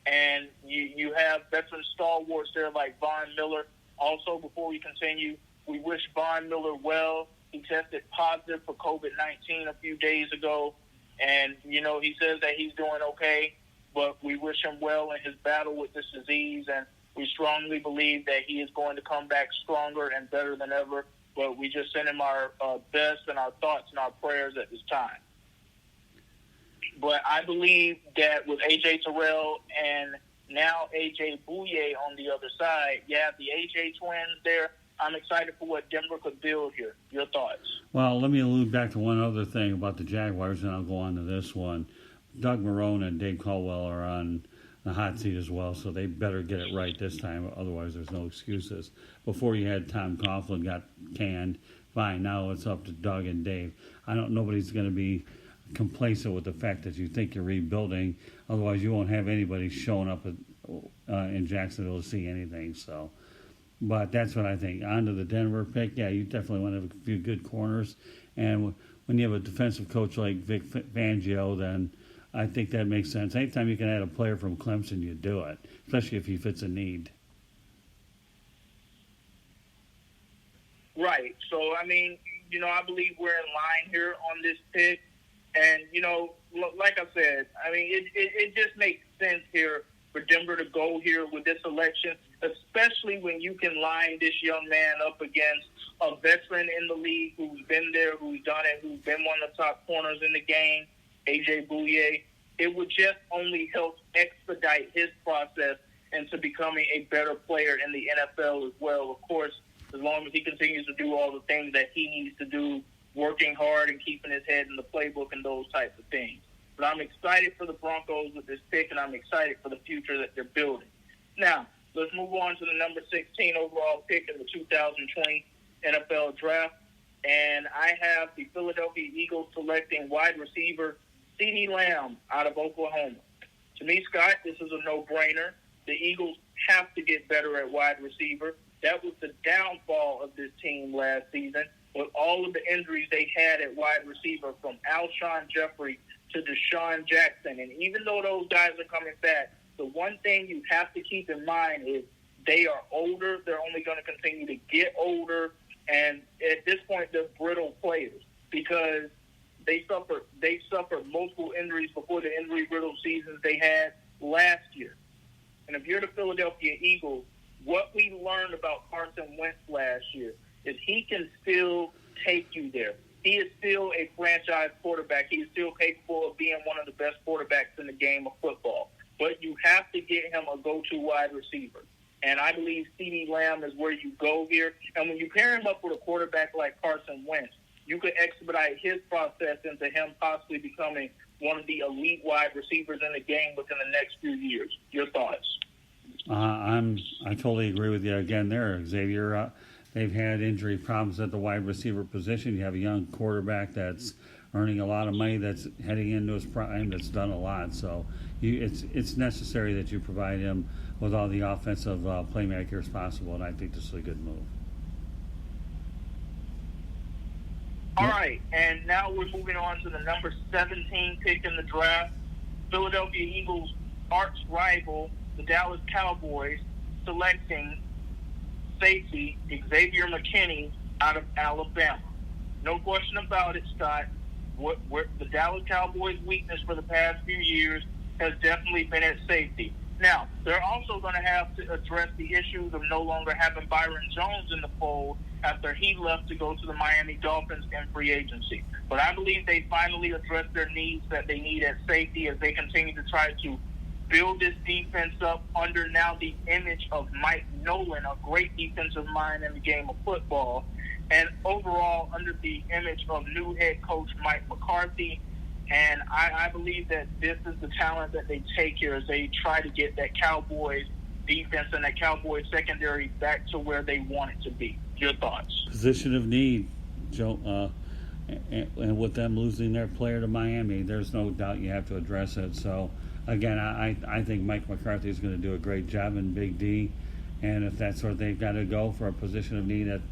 Speaker 2: And you have veteran stalwarts there like Von Miller. Also, before we continue, we wish Von Miller well. He tested positive for COVID-19 a few days ago. And, he says that he's doing okay, but we wish him well in his battle with this disease. And we strongly believe that he is going to come back stronger and better than ever. But we just send him our best and our thoughts and our prayers at this time. But I believe that with A.J. Terrell and now A.J. Bouye on the other side, you have the A.J. twins there. I'm excited for what Denver could build here. Your thoughts?
Speaker 1: Well, let me allude back to one other thing about the Jaguars, and I'll go on to this one. Doug Marrone and Dave Caldwell are on the hot seat as well, so they better get it right this time. Otherwise, there's no excuses. Before you had Tom Coughlin got canned, fine. Now it's up to Doug and Dave. Nobody's going to be complacent with the fact that you think you're rebuilding. Otherwise, you won't have anybody showing up in Jacksonville to see anything. So, but that's what I think. On to the Denver pick. Yeah, you definitely want to have a few good corners. And when you have a defensive coach like Vic Fangio, then I think that makes sense. Anytime you can add a player from Clemson, you do it, especially if he fits a need.
Speaker 2: Right. So, I believe we're in line here on this pick. And, like I said, it just makes sense here for Denver to go here with this election, especially when you can line this young man up against a veteran in the league who's been there, who's done it, who's been one of the top corners in the game, A.J. Bouye. It would just only help expedite his process into becoming a better player in the NFL as well. Of course, as long as he continues to do all the things that he needs to do, working hard and keeping his head in the playbook and those types of things. But I'm excited for the Broncos with this pick, and I'm excited for the future that they're building. Now, let's move on to the number 16 overall pick in the 2020 NFL Draft. And I have the Philadelphia Eagles selecting wide receiver CeeDee Lamb out of Oklahoma. To me, Scott, this is a no-brainer. The Eagles have to get better at wide receiver. That was the downfall of this team last season, with all of the injuries they had at wide receiver, from Alshon Jeffrey to Deshaun Jackson. And even though those guys are coming back, the one thing you have to keep in mind is they are older. They're only going to continue to get older. And at this point, they're brittle players because they suffered multiple injuries before the injury-riddled seasons they had last year. And if you're the Philadelphia Eagles, what we learned about Carson Wentz last year is he can still take you there. He is still a franchise quarterback. He is still capable of being one of the best quarterbacks in the game of football. But you have to get him a go-to wide receiver. And I believe CeeDee Lamb is where you go here. And when you pair him up with a quarterback like Carson Wentz, you could expedite his process into him possibly becoming one of the elite wide receivers in the game within the next few years. Your thoughts?
Speaker 1: I totally agree with you again there, Xavier. They've had injury problems at the wide receiver position. You have a young quarterback that's earning a lot of money, that's heading into his prime, that's done a lot. So it's necessary that you provide him with all the offensive playmakers possible, and I think this is a good move.
Speaker 2: All right, and now we're moving on to the number 17 pick in the draft. Philadelphia Eagles' arch rival, the Dallas Cowboys, selecting safety Xavier McKinney out of Alabama. No question about it, Scott. What the Dallas Cowboys' weakness for the past few years has definitely been at safety. Now, they're also going to have to address the issues of no longer having Byron Jones in the fold after he left to go to the Miami Dolphins in free agency. But I believe they finally addressed their needs that they need at safety as they continue to try to build this defense up under now the image of Mike Nolan, a great defensive mind in the game of football, and overall under the image of new head coach Mike McCarthy. And I believe that this is the talent that they take here as they try to get that Cowboys defense and that Cowboys secondary back to where they want it to be. Your thoughts?
Speaker 1: Position of need, Joe. And with them losing their player to Miami, there's no doubt you have to address it. So, again, I think Mike McCarthy is going to do a great job in Big D. And if that's where they've got to go for a position of need at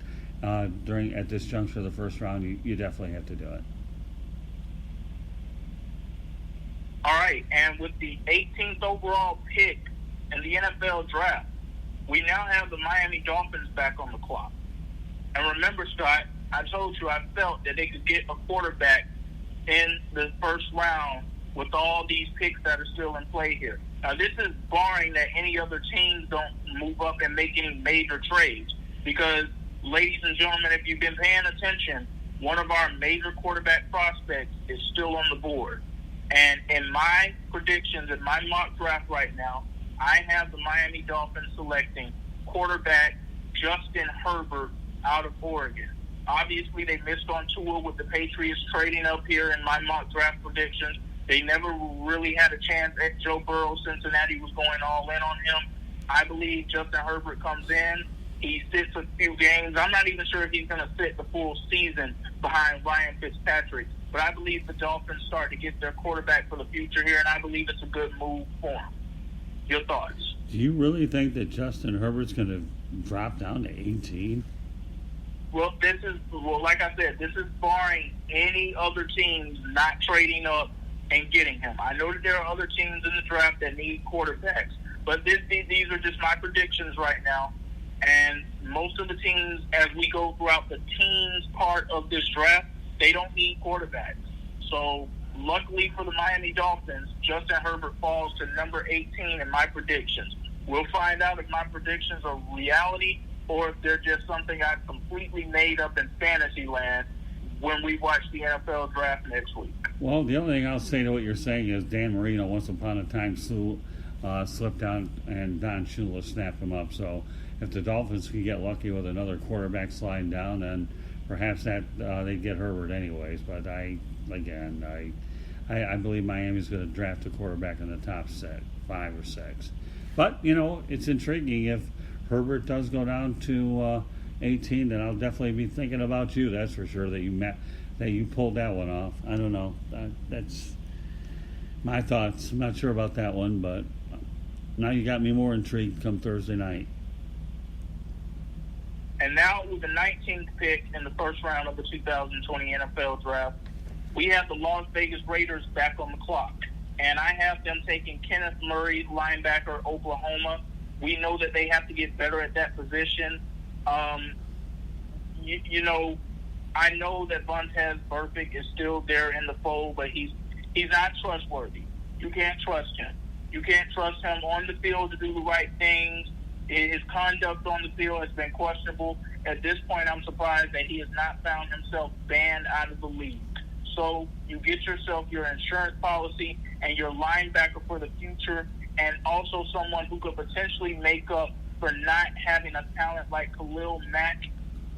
Speaker 1: this juncture of the first round, you definitely have to do it.
Speaker 2: right. And with the 18th overall pick in the NFL draft, we now have the Miami Dolphins back on the clock. And remember, Scott, I told you I felt that they could get a quarterback in the first round with all these picks that are still in play here. Now, this is barring that any other teams don't move up and make any major trades. Because, ladies and gentlemen, if you've been paying attention, one of our major quarterback prospects is still on the board. And in my predictions, in my mock draft right now, I have the Miami Dolphins selecting quarterback Justin Herbert out of Oregon. Obviously, they missed on Tua with the Patriots trading up here in my mock draft predictions. They never really had a chance at Joe Burrow. Cincinnati was going all in on him. I believe Justin Herbert comes in. He sits a few games. I'm not even sure if he's going to sit the full season behind Ryan Fitzpatrick. But I believe the Dolphins start to get their quarterback for the future here, and I believe it's a good move for him. Your thoughts?
Speaker 1: Do you really think that Justin Herbert's going to drop down to 18?
Speaker 2: Well, like I said, this is barring any other teams not trading up and getting him. I know that there are other teams in the draft that need quarterbacks, but these are just my predictions right now. And most of the teams, as we go throughout the teams part of this draft, they don't need quarterbacks. So, luckily for the Miami Dolphins, Justin Herbert falls to number 18 in my predictions. We'll find out if my predictions are reality or if they're just something I've completely made up in fantasy land when we watch the NFL draft next week.
Speaker 1: Well, the only thing I'll say to what you're saying is Dan Marino once upon a time slipped down and Don Shula snapped him up. So if the Dolphins can get lucky with another quarterback sliding down, then perhaps that they'd get Herbert anyways. But I believe Miami's going to draft a quarterback in the top 5 or 6. But, it's intriguing. If Herbert does go down to 18, then I'll definitely be thinking about you. That's for sure, that you pulled that one off. I don't know. That's my thoughts. I'm not sure about that one, but now you got me more intrigued come Thursday night.
Speaker 2: And now with the 19th pick in the first round of the 2020 NFL Draft, we have the Las Vegas Raiders back on the clock. And I have them taking Kenneth Murray, linebacker, Oklahoma. We know that they have to get better at that position. I know that Vontaze Burfict is still there in the fold, but he's not trustworthy. You can't trust him. You can't trust him on the field to do the right things. His conduct on the field has been questionable. At this point, I'm surprised that he has not found himself banned out of the league. So you get yourself your insurance policy and your linebacker for the future, and also someone who could potentially make up for not having a talent like Khalil Mack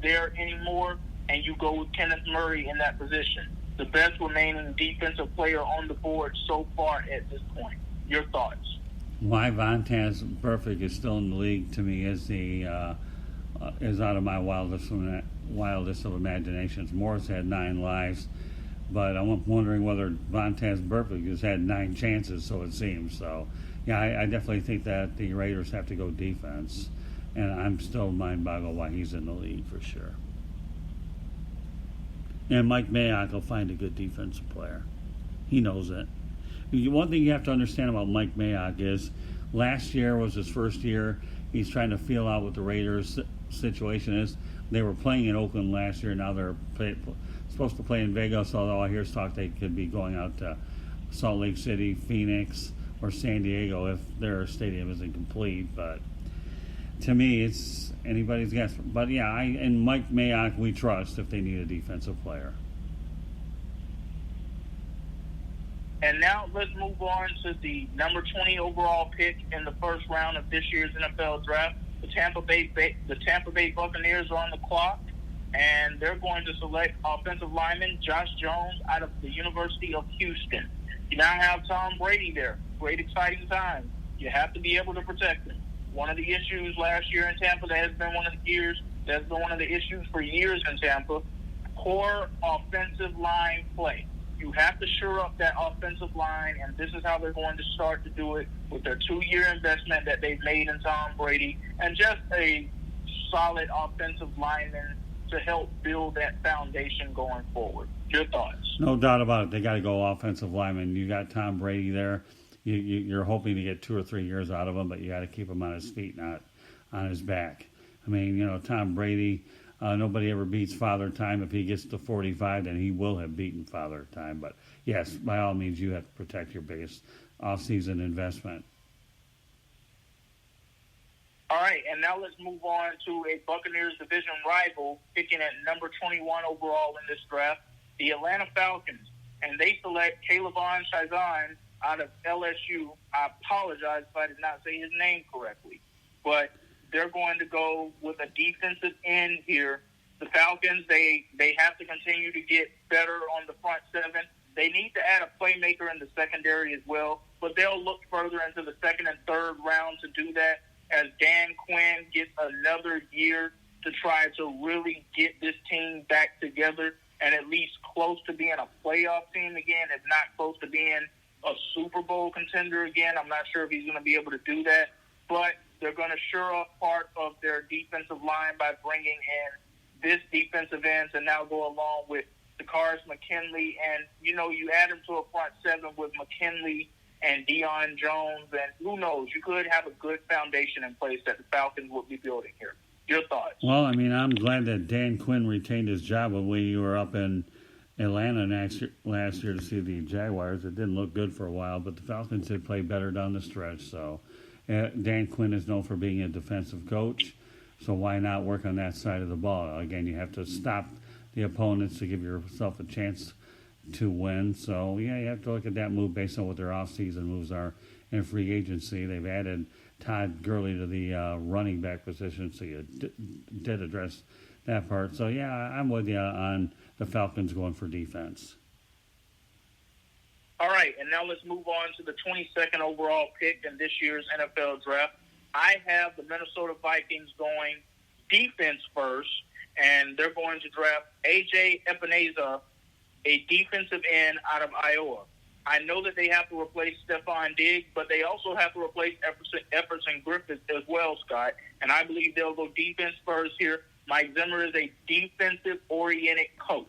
Speaker 2: there anymore, and you go with Kenneth Murray in that position. The best remaining defensive player on the board so far at this point. Your thoughts?
Speaker 1: Why Vontaze Burfict is still in the league to me is is out of my wildest of imaginations. Morris had 9 lives, but I'm wondering whether Vontaze Burfict has had 9 chances, so it seems. So, yeah, I definitely think that the Raiders have to go defense, and I'm still mind-boggled why he's in the league for sure. And Mike Mayock will find a good defensive player. He knows it. One thing you have to understand about Mike Mayock is last year was his first year. He's trying to feel out what the Raiders' situation is. They were playing in Oakland last year. Now they're supposed to play in Vegas, although I hear talk they could be going out to Salt Lake City, Phoenix, or San Diego if their stadium isn't complete. But to me, it's anybody's guess. But, yeah, and Mike Mayock we trust if they need a defensive player.
Speaker 2: And now let's move on to the number 20 overall pick in the first round of this year's NFL Draft. The Tampa Bay Buccaneers are on the clock, and they're going to select offensive lineman Josh Jones out of the University of Houston. You now have Tom Brady there. Great, exciting time. You have to be able to protect him. One of the issues last year in Tampa that's been one of the issues for years in Tampa, poor offensive line play. You have to shore up that offensive line, and this is how they're going to start to do it with their 2-year investment that they've made in Tom Brady and just a solid offensive lineman to help build that foundation going forward. Your thoughts?
Speaker 1: No doubt about it. They got to go offensive lineman. You got Tom Brady there. You're hoping to get 2 or 3 years out of him, but you got to keep him on his feet, not on his back. I mean, Tom Brady, nobody ever beats Father Time. If he gets to 45, then he will have beaten Father Time. But, yes, by all means, you have to protect your biggest off-season investment.
Speaker 2: All right, and now let's move on to a Buccaneers division rival picking at number 21 overall in this draft, the Atlanta Falcons. And they select Kayvon Thibodeaux out of LSU. I apologize if I did not say his name correctly. But they're going to go with a defensive end here. The Falcons, they have to continue to get better on the front seven. They need to add a playmaker in the secondary as well, but they'll look further into the second and third round to do that as Dan Quinn gets another year to try to really get this team back together and at least close to being a playoff team again, if not close to being a Super Bowl contender again. I'm not sure if he's going to be able to do that, but they're going to shore up part of their defensive line by bringing in this defensive end to now go along with DeCarlos McKinley. And, you add him to a front seven with McKinley and Deion Jones, and who knows, you could have a good foundation in place that the Falcons will be building here. Your thoughts?
Speaker 1: Well, I mean, I'm glad that Dan Quinn retained his job when we were up in Atlanta last year to see the Jaguars. It didn't look good for a while, but the Falcons did play better down the stretch. So Dan Quinn is known for being a defensive coach, so why not work on that side of the ball? Again, you have to stop the opponents to give yourself a chance to win. So, yeah, you have to look at that move based on what their off-season moves are in free agency. They've added Todd Gurley to the running back position, so you did address that part. So, yeah, I'm with you on the Falcons going for defense.
Speaker 2: All right, and now let's move on to the 22nd overall pick in this year's NFL draft. I have the Minnesota Vikings going defense first, and they're going to draft A.J. Epinesa, a defensive end out of Iowa. I know that they have to replace Stephon Diggs, but they also have to replace Everson Griffith as well, Scott. And I believe they'll go defense first here. Mike Zimmer is a defensive-oriented coach.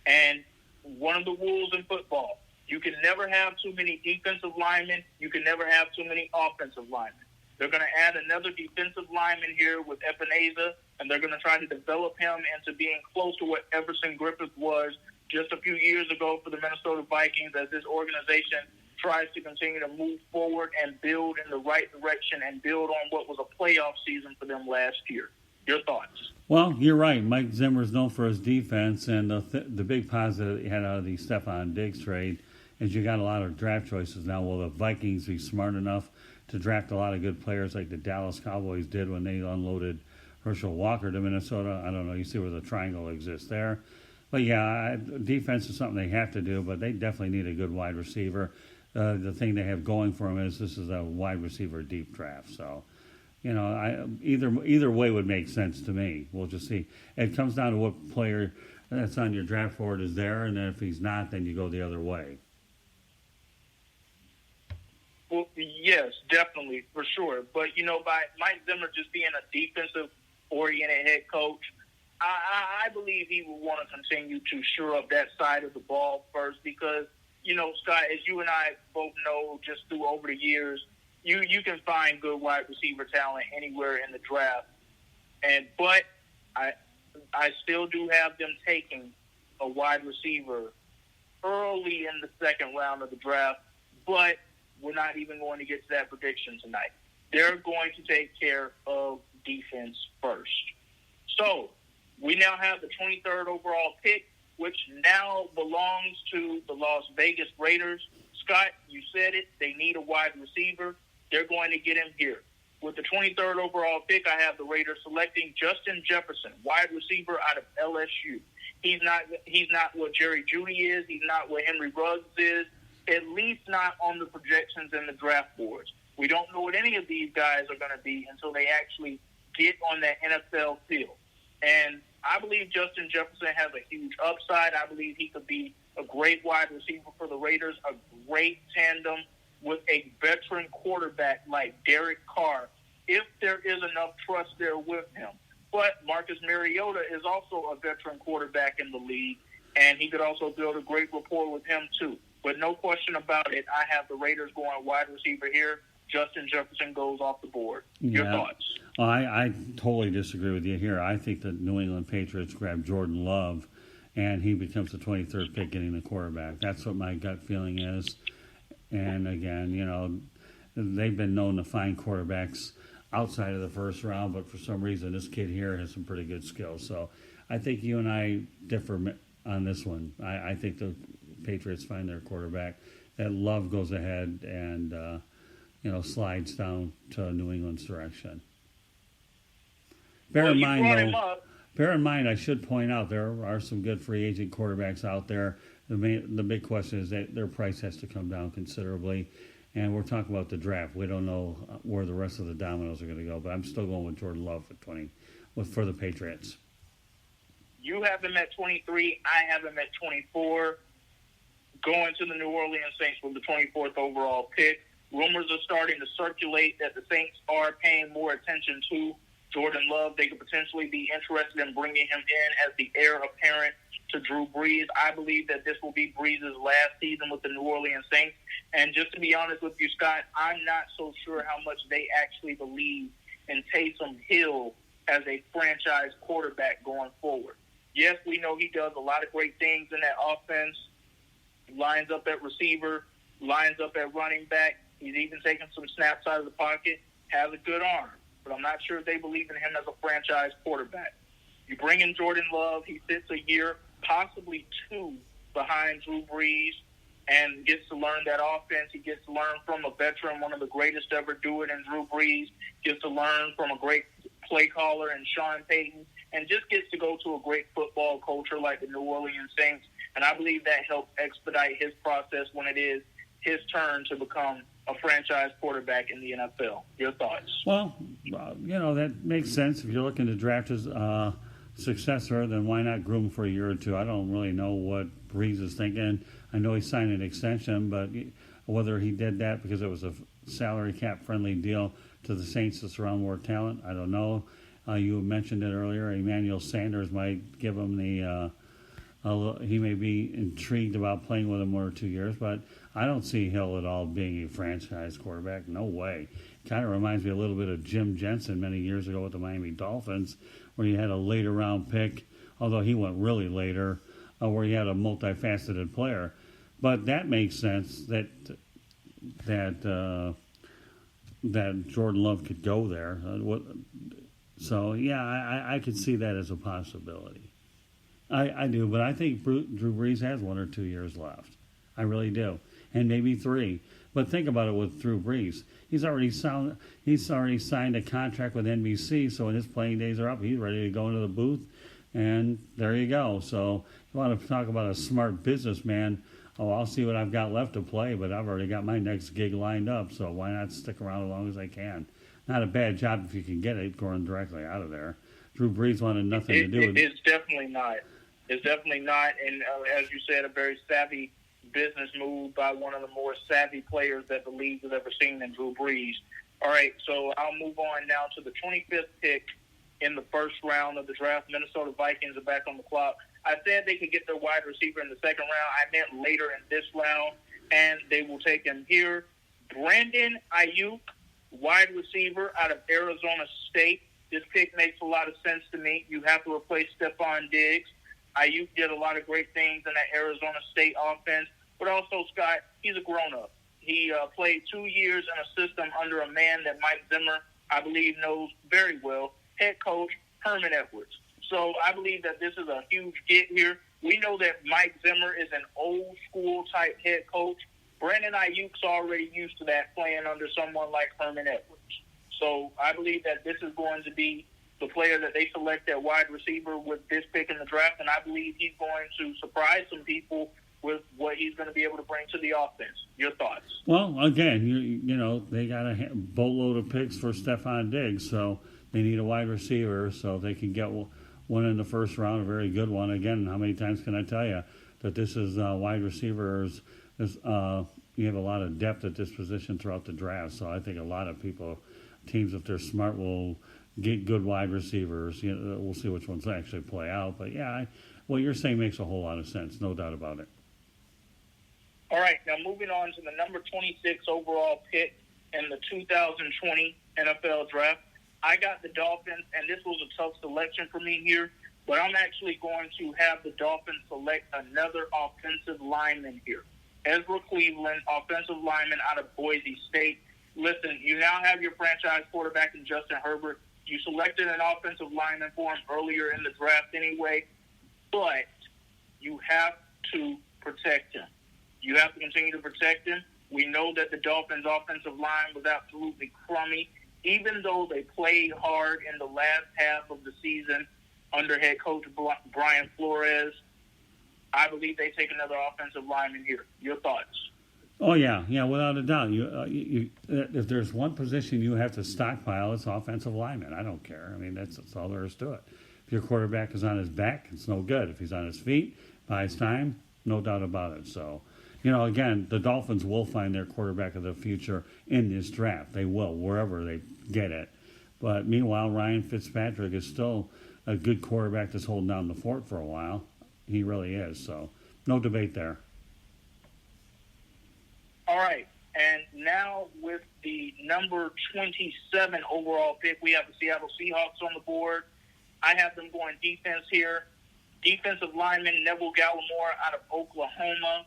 Speaker 2: And one of the rules in football, you can never have too many defensive linemen. You can never have too many offensive linemen. They're going to add another defensive lineman here with Epinesa, and they're going to try to develop him into being close to what Everson Griffith was just a few years ago for the Minnesota Vikings as this organization tries to continue to move forward and build in the right direction and build on what was a playoff season for them last year. Your thoughts?
Speaker 1: Well, you're right. Mike Zimmer is known for his defense, and the big positive that you had out of the Stephon Diggs trade is you got a lot of draft choices now. Will the Vikings be smart enough to draft a lot of good players like the Dallas Cowboys did when they unloaded Herschel Walker to Minnesota? I don't know. You see where the triangle exists there. But, yeah, defense is something they have to do, but they definitely need a good wide receiver. The thing they have going for them is this is a wide receiver deep draft. So, either way would make sense to me. We'll just see. It comes down to what player that's on your draft board is there, and then if he's not, then you go the other way.
Speaker 2: Well, yes, definitely, for sure. But, by Mike Zimmer just being a defensive-oriented head coach, I believe he will want to continue to shore up that side of the ball first because, Scott, as you and I both know just through over the years, you can find good wide receiver talent anywhere in the draft. But I still do have them taking a wide receiver early in the second round of the draft, but we're not even going to get to that prediction tonight. They're going to take care of defense first. So, we now have the 23rd overall pick, which now belongs to the Las Vegas Raiders. Scott, you said it. They need a wide receiver. They're going to get him here. With the 23rd overall pick, I have the Raiders selecting Justin Jefferson, wide receiver out of LSU. He's not what Jerry Jeudy is. He's not what Henry Ruggs is, at least not on the projections and the draft boards. We don't know what any of these guys are going to be until they actually get on that NFL field. And I believe Justin Jefferson has a huge upside. I believe he could be a great wide receiver for the Raiders, a great tandem with a veteran quarterback like Derek Carr, if there is enough trust there with him. But Marcus Mariota is also a veteran quarterback in the league, and he could also build a great rapport with him too. But no question about it, I have the Raiders going wide receiver here. Justin Jefferson goes off the board. Your thoughts?
Speaker 1: I totally disagree with you here. I think the New England Patriots grab Jordan Love, and he becomes the 23rd pick getting the quarterback. That's what my gut feeling is. And again, you know, they've been known to find quarterbacks outside of the first round, but for some reason this kid here has some pretty good skills. So I think you and I differ on this one. I think the Patriots find their quarterback. That Love goes ahead and you know, slides down to New England's direction. Bear in mind, I should point out there are some good free agent quarterbacks out there. The big question is that their price has to come down considerably. And we're talking about the draft. We don't know where the rest of the dominoes are going to go, but I'm still going with Jordan Love for the Patriots.
Speaker 2: You have him at 23. I have him at 24. Going to the New Orleans Saints with the 24th overall pick. Rumors are starting to circulate that the Saints are paying more attention to Jordan Love. They could potentially be interested in bringing him in as the heir apparent to Drew Brees. I believe that this will be Brees' last season with the New Orleans Saints. And just to be honest with you, Scott, I'm not so sure how much they actually believe in Taysom Hill as a franchise quarterback going forward. Yes, we know he does a lot of great things in that offense. Lines up at receiver, lines up at running back. He's even taking some snaps out of the pocket, has a good arm. But I'm not sure if they believe in him as a franchise quarterback. You bring in Jordan Love, he sits a year, possibly two, behind Drew Brees and gets to learn that offense. He gets to learn from a veteran, one of the greatest to ever do it in Drew Brees, gets to learn from a great play caller in Sean Payton, and just gets to go to a great football culture like the New Orleans Saints. And I believe that helps expedite his process when it is his turn to become a franchise quarterback in the NFL. Your thoughts?
Speaker 1: Well, you know, that makes sense. If you're looking to draft his successor, then why not groom for a year or two? I don't really know what Brees is thinking. I know he signed an extension, but whether he did that because it was a salary cap friendly deal to the Saints to surround more talent, I don't know. You mentioned it earlier. Emmanuel Sanders might give him the he may be intrigued about playing with him 1 or 2 years, but I don't see Hill at all being a franchise quarterback. No way. Kind of reminds me a little bit of Jim Jensen many years ago with the Miami Dolphins, where you had a later round pick, although he went really later, where you had a multifaceted player. But that makes sense that Jordan Love could go there. So, yeah, I could see that as a possibility. I do, but I think Drew Brees has 1 or 2 years left. I really do, and maybe 3. But think about it with Drew Brees. He's already signed a contract with NBC, so when his playing days are up, he's ready to go into the booth, and there you go. So if you want to talk about a smart businessman, I'll see what I've got left to play, but I've already got my next gig lined up, so why not stick around as long as I can? Not a bad job if you can get it going directly out of there. Drew Brees wanted nothing to do with it.
Speaker 2: It's definitely not. It's definitely not, and as you said, a very savvy business move by one of the more savvy players that the league has ever seen in Drew Brees. All right, so I'll move on now to the 25th pick in the first round of the draft. Minnesota Vikings are back on the clock. I said they could get their wide receiver in the second round. I meant later in this round, and they will take him here. Brandon Ayuk, wide receiver out of Arizona State. This pick makes a lot of sense to me. You have to replace Stephon Diggs. Ayuk did a lot of great things in that Arizona State offense. But also, Scott, he's a grown-up. He played 2 years in a system under a man that Mike Zimmer, I believe, knows very well, head coach Herman Edwards. So I believe that this is a huge get here. We know that Mike Zimmer is an old-school type head coach. Brandon Ayuk's already used to that, playing under someone like Herman Edwards. So I believe that this is going to be the player that they select at wide receiver with this pick in the draft, and I believe he's going to surprise some people with what he's going to be able to bring to the offense. Your thoughts?
Speaker 1: Well, again, you know, they got a boatload of picks for Stephon Diggs, so they need a wide receiver, so they can get one in the first round, a very good one. Again, how many times can I tell you that this is wide receivers? You have a lot of depth at this position throughout the draft, so I think a lot of people teams, if they're smart, will get good wide receivers. We'll see which ones actually play out. But yeah, what you're saying makes a whole lot of sense, no doubt about it.
Speaker 2: All right, now moving on to the number 26 overall pick in the 2020 NFL Draft. I got the Dolphins, and this was a tough selection for me here, but I'm actually going to have the Dolphins select another offensive lineman here. Ezra Cleveland, offensive lineman out of Boise State. Listen, you now have your franchise quarterback in Justin Herbert. You selected an offensive lineman for him earlier in the draft anyway, but you have to protect him. You have to continue to protect him. We know that the Dolphins' offensive line was absolutely crummy, even though they played hard in the last half of the season under head coach Brian Flores. I believe they take another offensive lineman here. Your thoughts?
Speaker 1: Oh, yeah, without a doubt. If there's one position you have to stockpile, it's offensive lineman. I don't care. I mean, that's all there is to it. If your quarterback is on his back, it's no good. If he's on his feet, buys time, no doubt about it. So, again, the Dolphins will find their quarterback of the future in this draft. They will, wherever they get it. But meanwhile, Ryan Fitzpatrick is still a good quarterback that's holding down the fort for a while. He really is. So, no debate there.
Speaker 2: All right, and now with the number 27 overall pick, we have the Seattle Seahawks on the board. I have them going defense here. Defensive lineman Neville Gallimore out of Oklahoma.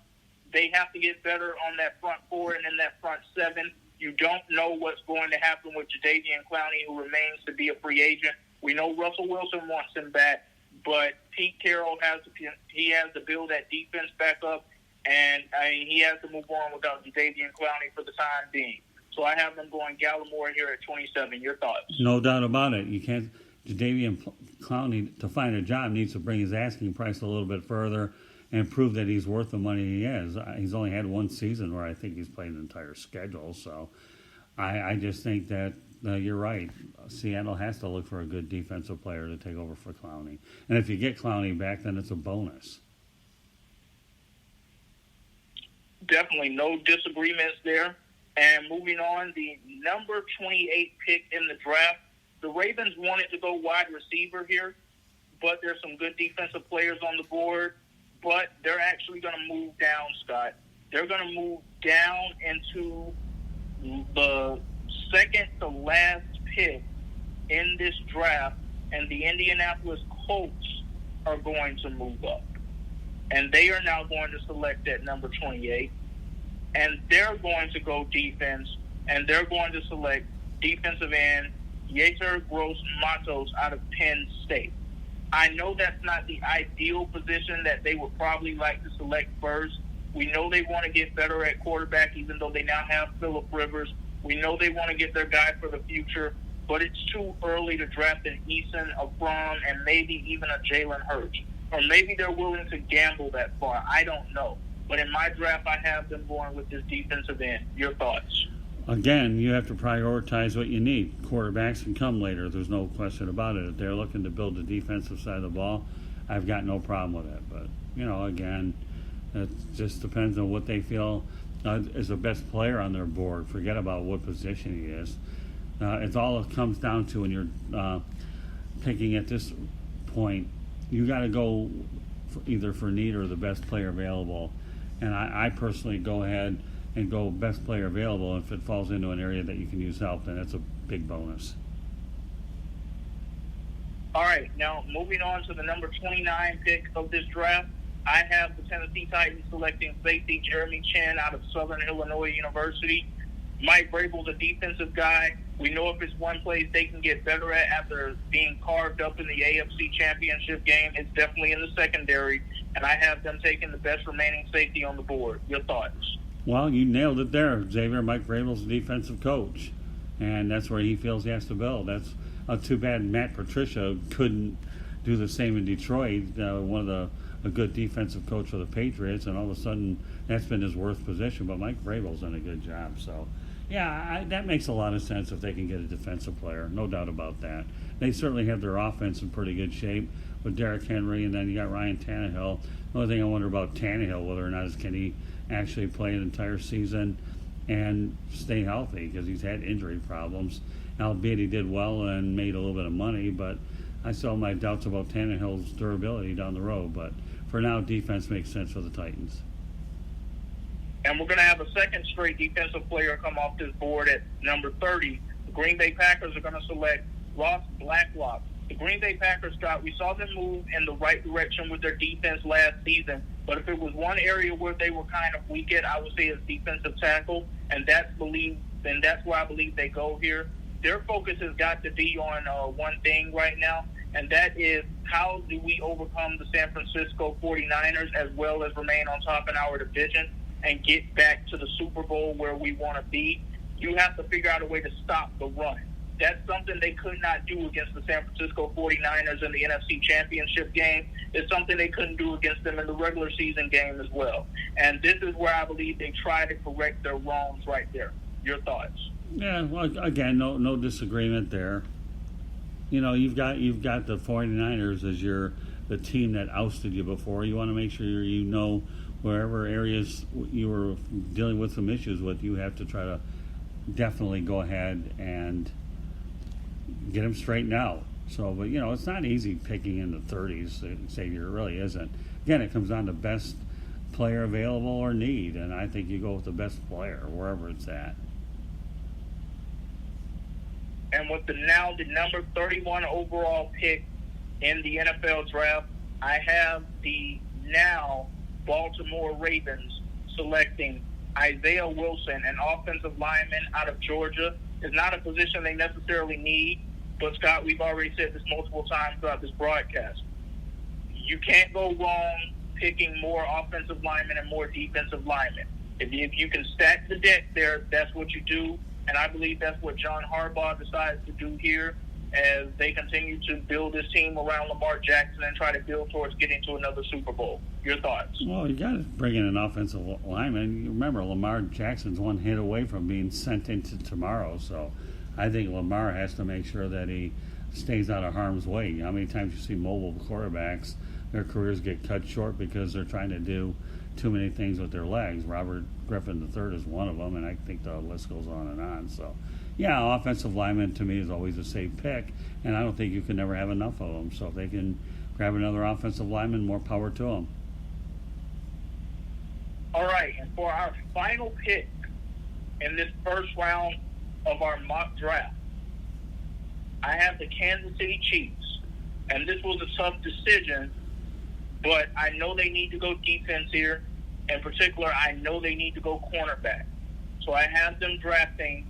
Speaker 2: They have to get better on that front four and in that front seven. You don't know what's going to happen with Jadeveon Clowney, who remains to be a free agent. We know Russell Wilson wants him back, but Pete Carroll has to build that defense back up. And he has to move on without Jadeveon Clowney for the time being. So I have them going Gallimore here at 27. Your thoughts?
Speaker 1: No doubt about it. You can't. Jadeveon Clowney, to find a job, needs to bring his asking price a little bit further and prove that he's worth the money he is. He's only had one season where I think he's played an entire schedule. So I just think that you're right. Seattle has to look for a good defensive player to take over for Clowney. And if you get Clowney back, then it's a bonus.
Speaker 2: Definitely no disagreements there. And moving on, the number 28 pick in the draft, the Ravens wanted to go wide receiver here, but there's some good defensive players on the board. But they're actually going to move down, Scott. They're going to move down into the second to last pick in this draft, and the Indianapolis Colts are going to move up. And they are now going to select at number 28. And they're going to go defense, and they're going to select defensive end Yetur Gross-Matos out of Penn State. I know that's not the ideal position that they would probably like to select first. We know they want to get better at quarterback, even though they now have Phillip Rivers. We know they want to get their guy for the future, but it's too early to draft an Eason, a Fromm, and maybe even a Jalen Hurts. Or maybe they're willing to gamble that far. I don't know. But in my draft, I have them going with this defensive end. Your thoughts?
Speaker 1: Again, you have to prioritize what you need. Quarterbacks can come later. There's no question about it. If they're looking to build the defensive side of the ball, I've got no problem with it. But, again, it just depends on what they feel is the best player on their board. Forget about what position he is. It's all it comes down to when you're picking at this point. You got to go either for need or the best player available. And I personally go ahead and go best player available. If it falls into an area that you can use help, then that's a big bonus.
Speaker 2: All right, now moving on to the number 29 pick of this draft, I have the Tennessee Titans selecting safety Jeremy Chin out of Southern Illinois University. Mike Vrabel's a defensive guy. We know if it's one place they can get better at after being carved up in the AFC Championship game, it's definitely in the secondary, and I have them taking the best remaining safety on the board. Your thoughts?
Speaker 1: Well, you nailed it there, Xavier. Mike Vrabel's a defensive coach, and that's where he feels he has to build. That's too bad Matt Patricia couldn't do the same in Detroit, a good defensive coach for the Patriots, and all of a sudden that's been his worst position. But Mike Vrabel's done a good job. So, yeah, that makes a lot of sense if they can get a defensive player. No doubt about that. They certainly have their offense in pretty good shape with Derrick Henry, and then you got Ryan Tannehill. The only thing I wonder about Tannehill, whether or not is can he actually play an entire season and stay healthy, because he's had injury problems. albeit he did well and made a little bit of money, but I still have my doubts about Tannehill's durability down the road. But for now, defense makes sense for the Titans.
Speaker 2: And we're going to have a second straight defensive player come off this board at number 30. The Green Bay Packers are going to select Ross Blacklock. The Green Bay Packers, Scott, we saw them move in the right direction with their defense last season. But if it was one area where they were kind of weak at, I would say it's defensive tackle. And that's why I believe they go here. Their focus has got to be on one thing right now, and that is how do we overcome the San Francisco 49ers as well as remain on top in our division and get back to the Super Bowl where we want to be. You have to figure out a way to stop the run. That's something they could not do against the San Francisco 49ers in the NFC Championship game. It's something they couldn't do against them in the regular season game as well. And this is where I believe they try to correct their wrongs right there. Your thoughts?
Speaker 1: Yeah, well, again, no disagreement there. You know, you've got the 49ers as the team that ousted you before. You want to make sure you know wherever areas you were dealing with some issues with, you have to try to definitely go ahead and get them straightened out. So, but you know, it's not easy picking in the 30s. Xavier, it really isn't. Again, it comes down to best player available or need, and I think you go with the best player wherever it's at.
Speaker 2: And with the number 31 overall pick in the NFL draft, I have the now Baltimore Ravens selecting Isaiah Wilson, an offensive lineman out of Georgia. It's not a position they necessarily need, but Scott, we've already said this multiple times throughout this broadcast. You can't go wrong picking more offensive linemen and more defensive linemen. If you can stack the deck there, that's what you do. And I believe that's what John Harbaugh decides to do here as they continue to build this team around Lamar Jackson and try to build towards getting to another Super Bowl. Your thoughts?
Speaker 1: Well, you got to bring in an offensive lineman. You remember, Lamar Jackson's one hit away from being sent into tomorrow. So I think Lamar has to make sure that he stays out of harm's way. How many times you see mobile quarterbacks, their careers get cut short because they're trying to do too many things with their legs. Robert Griffin III is one of them, and I think the list goes on and on. So, yeah, offensive lineman to me is always a safe pick, and I don't think you can never have enough of them. So if they can grab another offensive lineman, more power to them.
Speaker 2: All right, and for our final pick in this first round of our mock draft, I have the Kansas City Chiefs, and this was a tough decision, but I know they need to go defense here. In particular, I know they need to go cornerback. So I have them drafting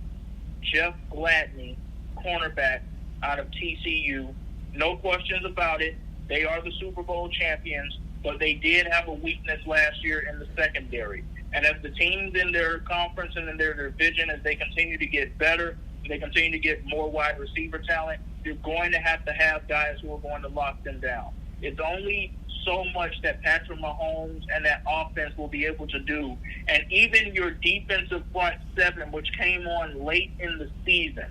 Speaker 2: Jeff Gladney, cornerback out of TCU. No questions about it. They are the Super Bowl champions, but they did have a weakness last year in the secondary. And as the teams in their conference and in their division, as they continue to get better, they continue to get more wide receiver talent, you're going to have guys who are going to lock them down. It's only so much that Patrick Mahomes and that offense will be able to do. And even your defensive front seven, which came on late in the season,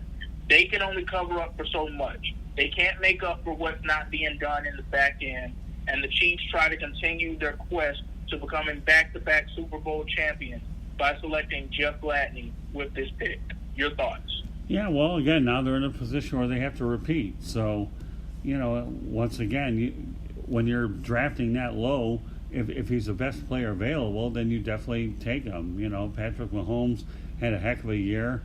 Speaker 2: they can only cover up for so much. They can't make up for what's not being done in the back end. And the Chiefs try to continue their quest to becoming back-to-back Super Bowl champions by selecting Jeff Gladney with this pick. Your thoughts?
Speaker 1: Yeah, well, again, now they're in a position where they have to repeat. So, you know, once again, when you're drafting that low, if he's the best player available, then you definitely take him. You know, Patrick Mahomes had a heck of a year,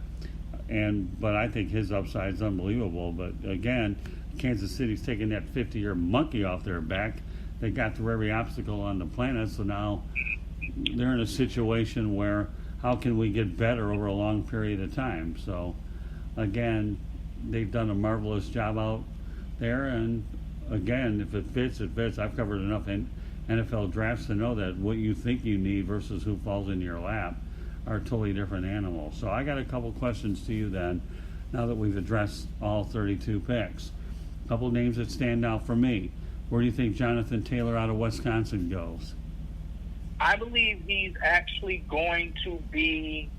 Speaker 1: but I think his upside is unbelievable. But again, Kansas City's taking that 50-year monkey off their back. They got through every obstacle on the planet, so now they're in a situation where how can we get better over a long period of time? So, again, they've done a marvelous job out there, and again, if it fits, it fits. I've covered enough NFL drafts to know that what you think you need versus who falls into your lap are totally different animals. So I got a couple questions to you then, now that we've addressed all 32 picks. A couple names that stand out for me. Where do you think Jonathan Taylor out of Wisconsin goes?
Speaker 2: I believe he's actually going to be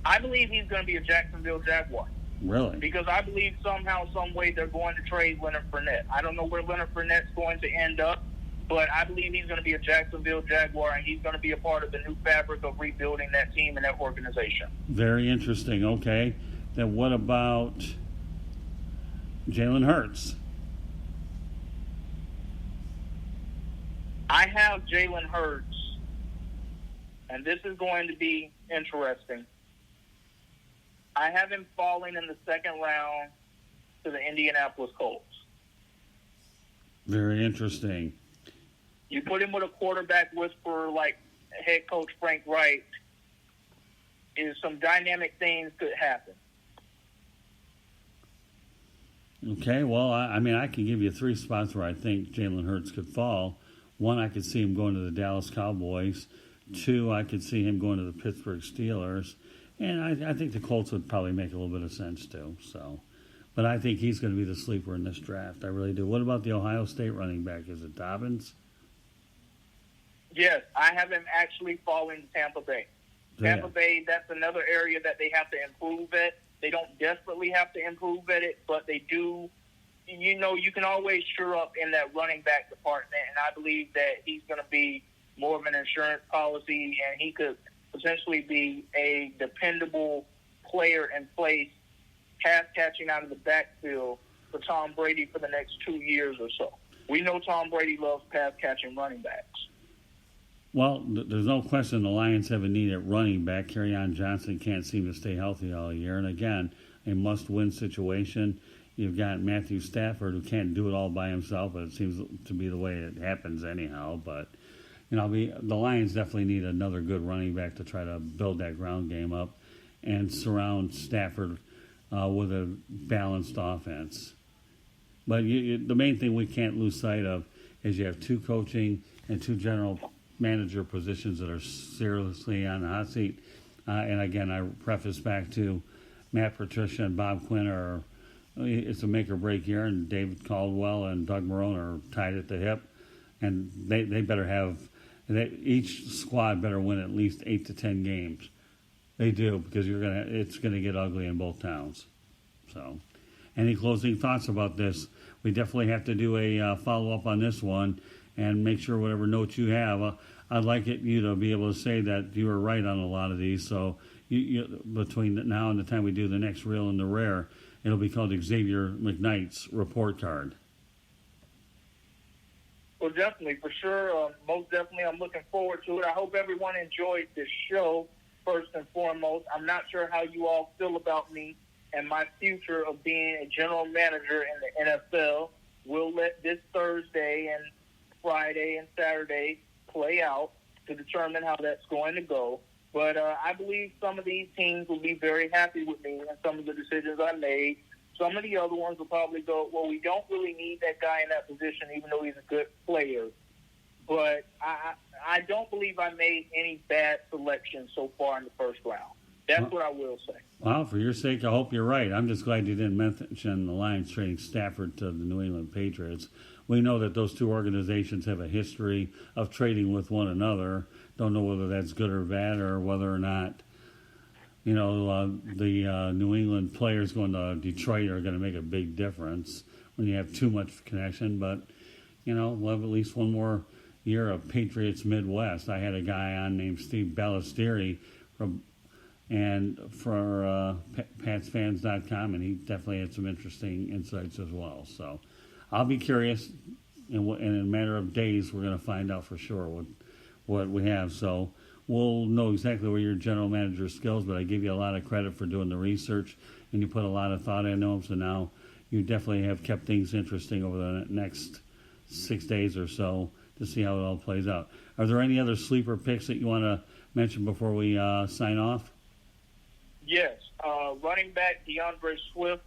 Speaker 2: a Jacksonville Jaguar.
Speaker 1: Really?
Speaker 2: Because I believe somehow, some way, they're going to trade Leonard Fournette. I don't know where Leonard Fournette's going to end up, but I believe he's going to be a Jacksonville Jaguar, and he's going to be a part of the new fabric of rebuilding that team and that organization.
Speaker 1: Very interesting. Okay. then what about Jalen Hurts?
Speaker 2: I have Jalen Hurts, and this is going to be interesting. I have him falling in the second round to the Indianapolis Colts.
Speaker 1: Very interesting.
Speaker 2: You put him with a quarterback whisperer like head coach Frank Wright, is some dynamic things could happen.
Speaker 1: Okay, well, I mean, I can give you 3 spots where I think Jalen Hurts could fall. 1, I could see him going to the Dallas Cowboys. 2, I could see him going to the Pittsburgh Steelers. And I think the Colts would probably make a little bit of sense, too. So, but I think he's going to be the sleeper in this draft. I really do. What about the Ohio State running back? Is it Dobbins?
Speaker 2: Yes, I have him actually falling to Tampa Bay. Tampa Bay, that's another area that they have to improve at. They don't desperately have to improve at it, but they do. You know, you can always shore up in that running back department, and I believe that he's going to be more of an insurance policy, and he could potentially be a dependable player in place, pass catching out of the backfield for Tom Brady for the next 2 years or so. We know Tom Brady loves pass catching running backs.
Speaker 1: Well, there's no question the Lions have a need at running back. Kerryon Johnson can't seem to stay healthy all year. And again, a must-win situation. You've got Matthew Stafford, who can't do it all by himself, but it seems to be the way it happens anyhow. But, you know, the Lions definitely need another good running back to try to build that ground game up and surround Stafford with a balanced offense. But the main thing we can't lose sight of is you have 2 coaching and 2 general manager positions that are seriously on the hot seat. And again, I preface back to Matt Patricia and Bob Quinn it's a make or break year, and David Caldwell and Doug Marrone are tied at the hip, and they better have each squad better win at least 8 to 10 games. They do, because it's gonna get ugly in both towns. So, any closing thoughts about this? We definitely have to do a follow up on this one and make sure whatever notes you have. I'd like you to be able to say that you were right on a lot of these. So you between now and the time we do the next Real and the Rare, it'll be called Xavier McKnight's report card.
Speaker 2: Well, definitely, for sure. Most definitely, I'm looking forward to it. I hope everyone enjoyed this show, first and foremost. I'm not sure how you all feel about me and my future of being a general manager in the NFL. We'll let this Thursday and Friday and Saturday play out to determine how that's going to go. But I believe some of these teams will be very happy with me and some of the decisions I made. Some of the other ones will probably go, well, we don't really need that guy in that position, even though he's a good player. But I don't believe I made any bad selections so far in the first round. That's what I will say.
Speaker 1: Well, for your sake, I hope you're right. I'm just glad you didn't mention the Lions trading Stafford to the New England Patriots. We know that those 2 organizations have a history of trading with one another. Don't know whether that's good or bad, or whether or not, you know, the New England players going to Detroit are going to make a big difference when you have too much connection. But, you know, we'll have at least one more year of Patriots Midwest. I had a guy on named Steve Ballestieri for PatsFans.com, and he definitely had some interesting insights as well. So I'll be curious, and in a matter of days, we're going to find out for sure what we have. So we'll know exactly where your general manager skills, but I give you a lot of credit for doing the research, and you put a lot of thought into them. So now you definitely have kept things interesting over the next 6 days or so to see how it all plays out. Are there any other sleeper picks that you want to mention before we sign off?
Speaker 2: Yes. Running back DeAndre Swift.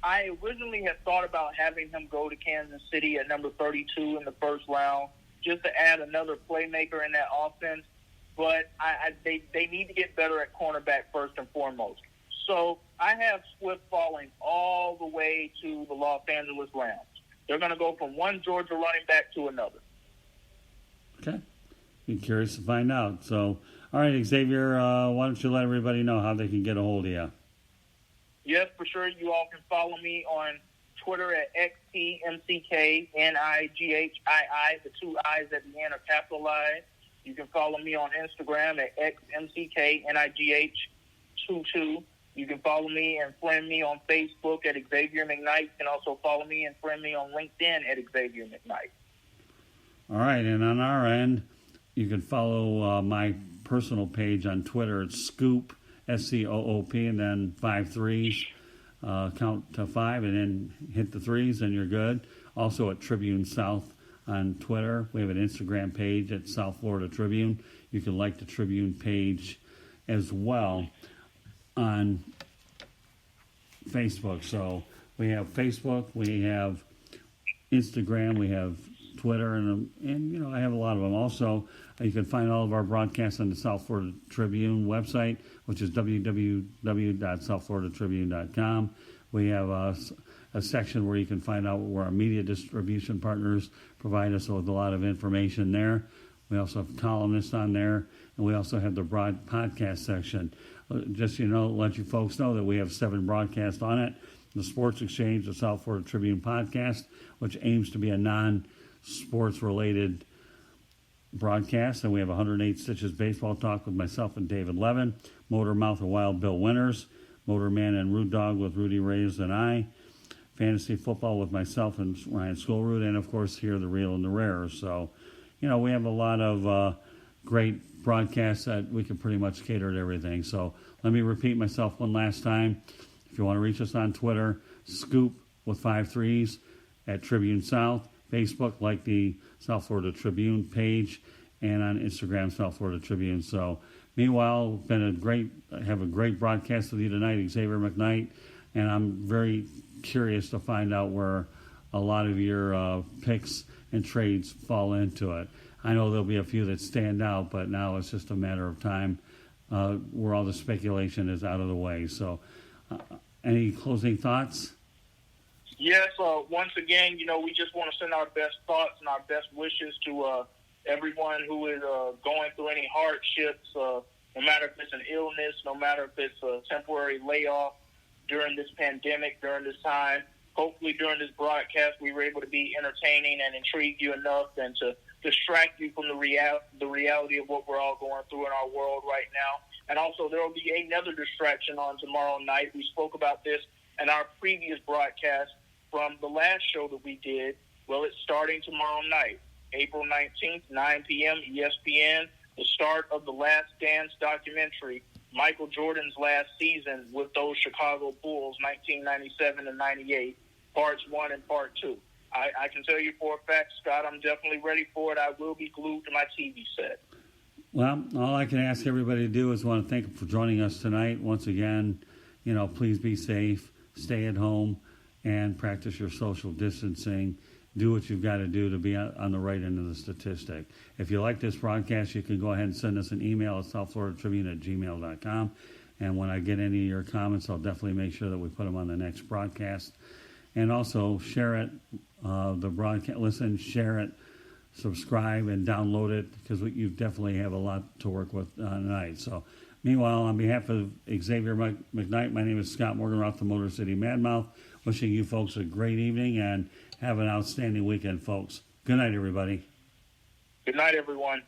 Speaker 2: I originally had thought about having him go to Kansas City at number 32 in the first round, just to add another playmaker in that offense. But they need to get better at cornerback first and foremost. So I have Swift falling all the way to the Los Angeles Rams. They're going to go from one Georgia running back to another.
Speaker 1: Okay. Be curious to find out. So, all right, Xavier, why don't you let everybody know how they can get a hold of you?
Speaker 2: Yes, for sure. You all can follow me on Twitter at XTMCKNIGHII. The 2 I's at the end are capitalized. You can follow me on Instagram at XMCKNIGH22. You can follow me and friend me on Facebook at Xavier McKnight. You can also follow me and friend me on LinkedIn at Xavier McKnight.
Speaker 1: All right, and on our end, you can follow my personal page on Twitter. It's Scoop, SCOOP, and then 5 threes. Count to 5 and then hit the 3s and you're good. Also at Tribune South on Twitter. We have an Instagram page at South Florida Tribune. You can like the Tribune page as well on Facebook. So we have Facebook, we have Instagram, we have Twitter, and you know, I have a lot of them. Also, you can find all of our broadcasts on the South Florida Tribune website, which is www.southfloridatribune.com. We have a section where you can find out where our media distribution partners provide us with a lot of information there. We also have columnists on there, and we also have the broad podcast section. Just, you know, let you folks know that we have 7 broadcasts on it. The Sports Exchange, the South Florida Tribune podcast, which aims to be a non-sports related broadcast. And we have 108 Stitches Baseball Talk with myself and David Levin, Motor Mouth and Wild Bill Winters, Motorman and Root Dog with Rudy Reyes and I, Fantasy Football with myself and Ryan Schoolroot, and of course here the Real and the Rare. So, you know, we have a lot of great broadcasts that we can pretty much cater to everything. So let me repeat myself one last time. If you want to reach us on Twitter, Scoop with 5 threes at Tribune South, Facebook, like the South Florida Tribune page, and on Instagram, South Florida Tribune. So meanwhile, have a great broadcast with you tonight, Xavier McKnight, and I'm very curious to find out where a lot of your picks and trades fall into it. I know there'll be a few that stand out, but now it's just a matter of time where all the speculation is out of the way. So any closing thoughts?
Speaker 2: Yes, once again, you know, we just want to send our best thoughts and our best wishes to everyone who is going through any hardships, no matter if it's an illness, no matter if it's a temporary layoff during this pandemic, during this time. Hopefully during this broadcast we were able to be entertaining and intrigue you enough and to distract you from the reality of what we're all going through in our world right now. And also there will be another distraction on tomorrow night. We spoke about this in our previous broadcast from the last show that we did. Well, it's starting tomorrow night, April 19th, 9 p.m., ESPN, the start of The Last Dance documentary, Michael Jordan's last season with those Chicago Bulls, 1997 and 98, parts 1 and part 2. I can tell you for a fact, Scott, I'm definitely ready for it. I will be glued to my TV set.
Speaker 1: Well, all I can ask everybody to do is want to thank them for joining us tonight. Once again, you know, please be safe, stay at home, and practice your social distancing. Do what you've got to do to be on the right end of the statistic. If you like this broadcast, you can go ahead and send us an email at southfloridatribune@gmail.com. And when I get any of your comments, I'll definitely make sure that we put them on the next broadcast. And also share it, the broadcast, listen, share it, subscribe, and download it, because you definitely have a lot to work with tonight. So meanwhile, on behalf of Xavier McKnight, my name is Scott Morganroth, the Motor City Madmouth, wishing you folks a great evening and have an outstanding weekend, folks. Good night, everybody.
Speaker 2: Good night, everyone.